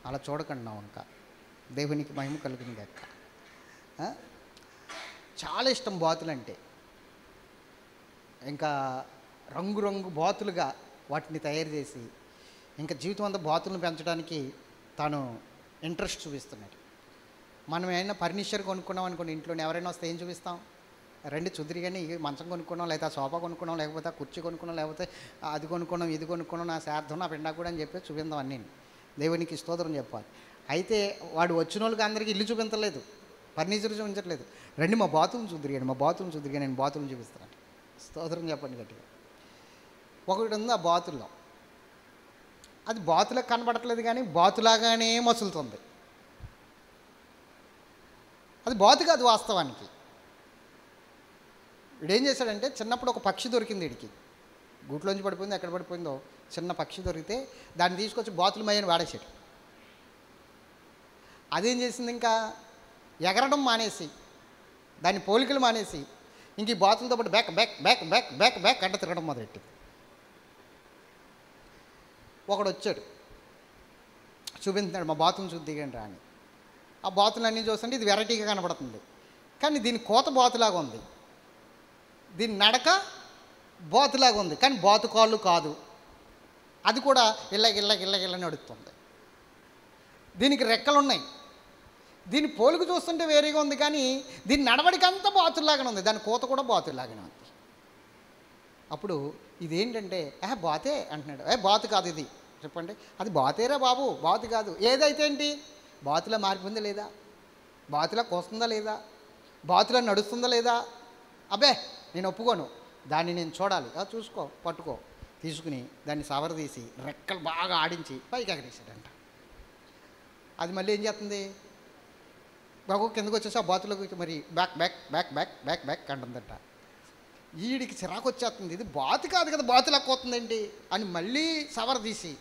అలా చూడకండి నా ఇంకా. దేవునికి మహిమ కలుగును గాక. చాలా ఇష్టం బాతులు అంటే. ఇంకా రంగురంగు బాతులుగా వాటిని తయారు చేసి ఇంకా జీవితం అంతా బాతులను పెంచడానికి తాను ఇంట్రెస్ట్ చూపిస్తున్నాడు. మనం ఏమైనా ఫర్నిచర్ కొనుక్కున్నాం అనుకోండి, ఇంట్లోనే ఎవరైనా వస్తే ఏం చూపిస్తాం? రెండు చుదిరి, కానీ మంచం కొనుక్కున్నాం, లేకపోతే సోఫా కొనుక్కున్నాం, లేకపోతే కుర్చీ కొనుక్కున్నాం, లేకపోతే అది కొనుక్కున్నాం, ఇది కొనుక్కున్నాం, నా శార్థం, నా పిండా కూడా అని చెప్పి చూపిందాం అన్నీ. దేవునికి స్తోత్రం చెప్పాలి. అయితే వాడు వచ్చిన వాళ్ళకి అందరికీ ఇల్లు చూపించలేదు, ఫర్నిచర్ చూపించట్లేదు. రండి మా బాత్రూమ్ చూద్దరిగాను, మా బాత్రూమ్ చూద్దరిగా, నేను బాత్రూమ్ చూపిస్తాను. స్తోత్రం చెప్పండి గట్టిగా. ఒకటి ఉంది ఆ బాతుల్లో, అది బాతులకు కనబడట్లేదు కానీ బాతులాగానే మసులుతుంది. అది బాతు కాదు వాస్తవానికి. వీడేం చేశాడంటే, చిన్నప్పుడు ఒక పక్షి దొరికింది వీడికి, గూట్లోంచి పడిపోయింది, ఎక్కడ పడిపోయిందో చిన్న పక్షి దొరికితే దాన్ని తీసుకొచ్చి బాతుల మయ్యని వాడేసాడు. అదేం చేసింది, ఇంకా ఎగరడం మానేసి, దాని పోలికలు మానేసి, ఇంక ఈ బాతులతో పాటు back back back back back back అంట తిరగడం మొదలెట్టింది. ఒకడు వచ్చాడు, చూపించాడు, మా బాతులను చూసి దిగండి రా అని. ఆ బాతులన్నీ చూస్తుంటే ఇది వెరైటీగా కనబడుతుంది, కానీ దీని కోత బాతులాగా ఉంది, దీని నడక బాతులాగా ఉంది, కానీ బాతు కాళ్ళు కాదు. అది కూడా ఇళ్ళ నడుస్తుంది. దీనికి రెక్కలు ఉన్నాయి. దీని పోలిక చూస్తుంటే వేరేగా ఉంది, కానీ దీని నడవడికంతా బాతుల్లాగానే ఉంది, దాని కోత కూడా బాతుల్లాగానే ఉంది. అప్పుడు ఇదేంటంటే, బాతే అంటున్నాడు. బాతు కాదు ఇది, చెప్పండి. అది బాతేరా బాబు, బాతు కాదు. ఏదైతే ఏంటి, బాతులా మారిపోయిందా లేదా, బాతులా కోస్తుందా లేదా, బాతులా నడుస్తుందా లేదా? అబ్బే నేను ఒప్పుకోను, దాన్ని నేను చూడాలి. చూసుకో, పట్టుకో, తీసుకుని దాన్ని సవరదీసి రెక్కలు బాగా ఆడించి పైకి ఎగరేసాడంట. అది మళ్ళీ ఏం చేస్తుంది, బాబు కిందకు వచ్చేసి ఆ బాతులోకి మరి back back back back back back అంటుందట. వీడికి చిరాకు వచ్చేస్తుంది, ఇది బాతు కాదు కదా, బాతులా కోతుందేంటి అని మళ్ళీ సవరదీసి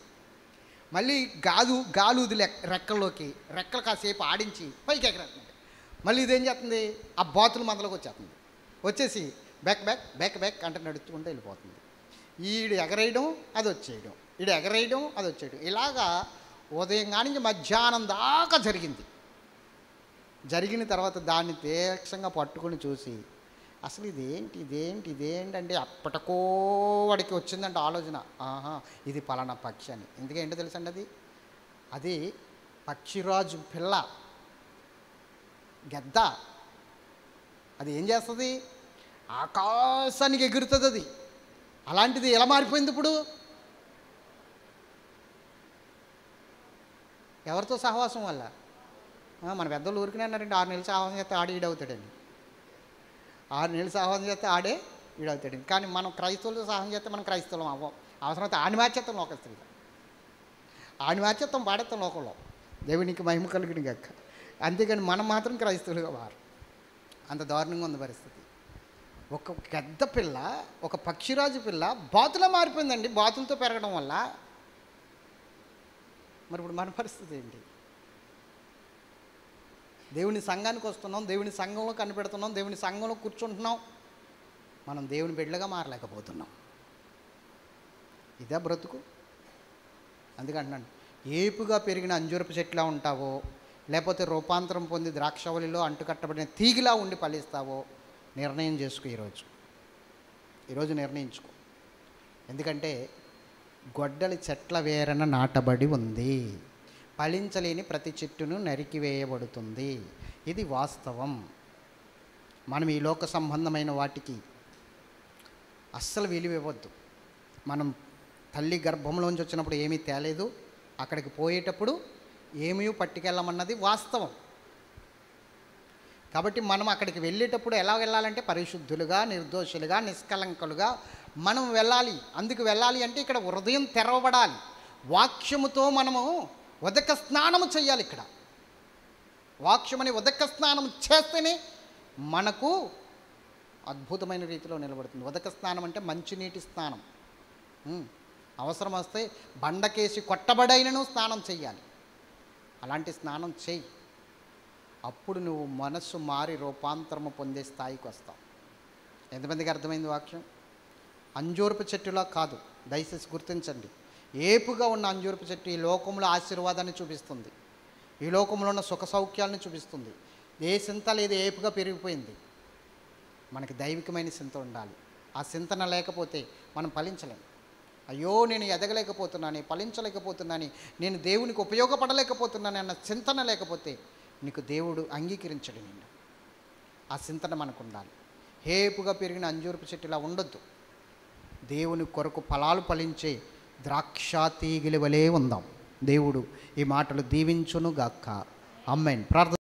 మళ్ళీ గాలి వదిలే రెక్కల్లోకి, రెక్కలు కాసేపు ఆడించి పైకి ఎగరేస్తుంది. మళ్ళీ ఇదేం చేస్తుంది, ఆ బాతుల మందలోకి వచ్చేస్తుంది. వచ్చేసి బ్యాక్ బ్యాక్ బ్యాక్ బ్యాక్ అంటే నడుచుకుంటూ వెళ్ళిపోతుంది. ఈడు ఎగరేయడం అది వచ్చేయడం, ఈడు ఎగరేయడం అది వచ్చేయడం, ఇలాగా ఉదయం కానించి మధ్యాహ్నం దాకా జరిగింది. జరిగిన తర్వాత దాన్ని తీక్షంగా పట్టుకొని చూసి, అసలు ఇదేంటి అంటే అప్పటికో వాడికి వచ్చిందంటే ఆలోచన, ఇది పలానా పక్షి అని. ఎందుకంటే ఏంటో తెలుసండి, అది పక్షిరాజు పిల్ల గద్ద. అది ఏం చేస్తుంది, ఆకాశానికి ఎగురుతుంది అది. అలాంటిది ఎలా మారిపోయింది ఇప్పుడు? ఎవరితో సహవాసం వల్ల? మన పెద్దలు ఊరికనే అన్నారండి, 6 నెలలు సహవాసం చేస్తే ఆడే ఈడవుతాడండి. 6 నెలలు సహవాసం చేస్తే ఆడే వీడవుతాడు. కానీ మనం క్రైస్తవులు సహాయం చేస్తే మనం క్రైస్తవులం అవ్వం. అవసరమైతే ఆణిమాచ్యత్వం లోకస్తులుగా, ఆణిమాచ్యత్వం పాడేస్తాం లోకంలో. దేవునికి మహిమ కలుగుని గక్క. అంతేగాని మనం మాత్రం క్రైస్తవులుగా మారు. అంత దారుణంగా ఉంది పరిస్థితి. ఒక పెద్ద పిల్ల, ఒక పక్షిరాజు పిల్ల బాతులా మారిపోయిందండి, బాతులతో పెరగడం వల్ల. మరి ఇప్పుడు మన పరిస్థితి ఏంటి? దేవుని సంఘానికి వస్తున్నాం, దేవుని సంఘంలో కనిపెడుతున్నాం, దేవుని సంఘంలో కూర్చుంటున్నాం, మనం దేవుని బిడ్డలుగా మారలేకపోతున్నాం. ఇదే బ్రతుకు. అందుకంటున్నాను, ఏపుగా పెరిగిన అంజూరపు చెట్లా ఉంటావో, లేకపోతే రూపాంతరం పొంది ద్రాక్షవల్లిలో అంటుకట్టబడిన తీగిలా ఉండి ఫలిస్తావో నిర్ణయం చేసుకో. ఈరోజు నిర్ణయించుకో. ఎందుకంటే గొడ్డలి చెట్ల వేరన నాటబడి ఉంది, ఫలించలేని ప్రతి చెట్టును నరికివేయబడుతుంది. ఇది వాస్తవం. మనం ఈ లోక సంబంధమైన వాటికి అస్సలు విలువ ఇవ్వద్దు. మనం తల్లి గర్భంలోంచి వచ్చినప్పుడు ఏమీ తేలేదు, అక్కడికి పోయేటప్పుడు ఏమీ పట్టుకెళ్ళమన్నది వాస్తవం. కాబట్టి మనం అక్కడికి వెళ్ళేటప్పుడు ఎలా వెళ్ళాలంటే పరిశుద్ధులుగా, నిర్దోషులుగా, నిష్కలంకులుగా మనం వెళ్ళాలి. అందుకు వెళ్ళాలి అంటే ఇక్కడ హృదయం తెరవబడాలి. వాక్యముతో మనము ఉదక స్నానము చేయాలి. ఇక్కడ వాక్యమని ఉదక స్నానం చేస్తేనే మనకు అద్భుతమైన రీతిలో నిలబడుతుంది. ఉదక స్నానం అంటే మంచినీటి స్నానం. అవసరం వస్తే బండకేసి కొట్టబడైనను స్నానం చెయ్యాలి. అలాంటి స్నానం చెయ్యి. అప్పుడు నువ్వు మనస్సు మారి రూపాంతరము పొందే స్థాయికి వస్తావు. ఎంతమందికి అర్థమైంది వాక్యం? అంజూరపు చెట్టులా కాదు, దయచేసి గుర్తించండి. ఏపుగా ఉన్న అంజూరపు చెట్టు ఈ లోకంలో ఆశీర్వాదాన్ని చూపిస్తుంది, ఈ లోకంలో ఉన్న సుఖ సౌఖ్యాలను చూపిస్తుంది. ఏ చింత లేదు, ఏపుగా పెరిగిపోయింది. మనకి దైవికమైన చింత ఉండాలి. ఆ చింతన లేకపోతే మనం ఫలించలేం. అయ్యో నేను ఎదగలేకపోతున్నాను, ఫలించలేకపోతున్నాను, నేను దేవునికి ఉపయోగపడలేకపోతున్నాను అన్న చింతన లేకపోతే నీకు దేవుడు అంగీకరించడు నిన్ను. ఆ చింతన మనకు ఉండాలి. హేపుగా పెరిగిన అంజూరపు చెట్టులా ఉండొద్దు. దేవుని కొరకు ఫలాలు ఫలించే ద్రాక్ష తీగలి వలె ఉందాం. దేవుడు ఈ మాటలు దీవించును గాక. ఆమేన్. ప్రార్థన.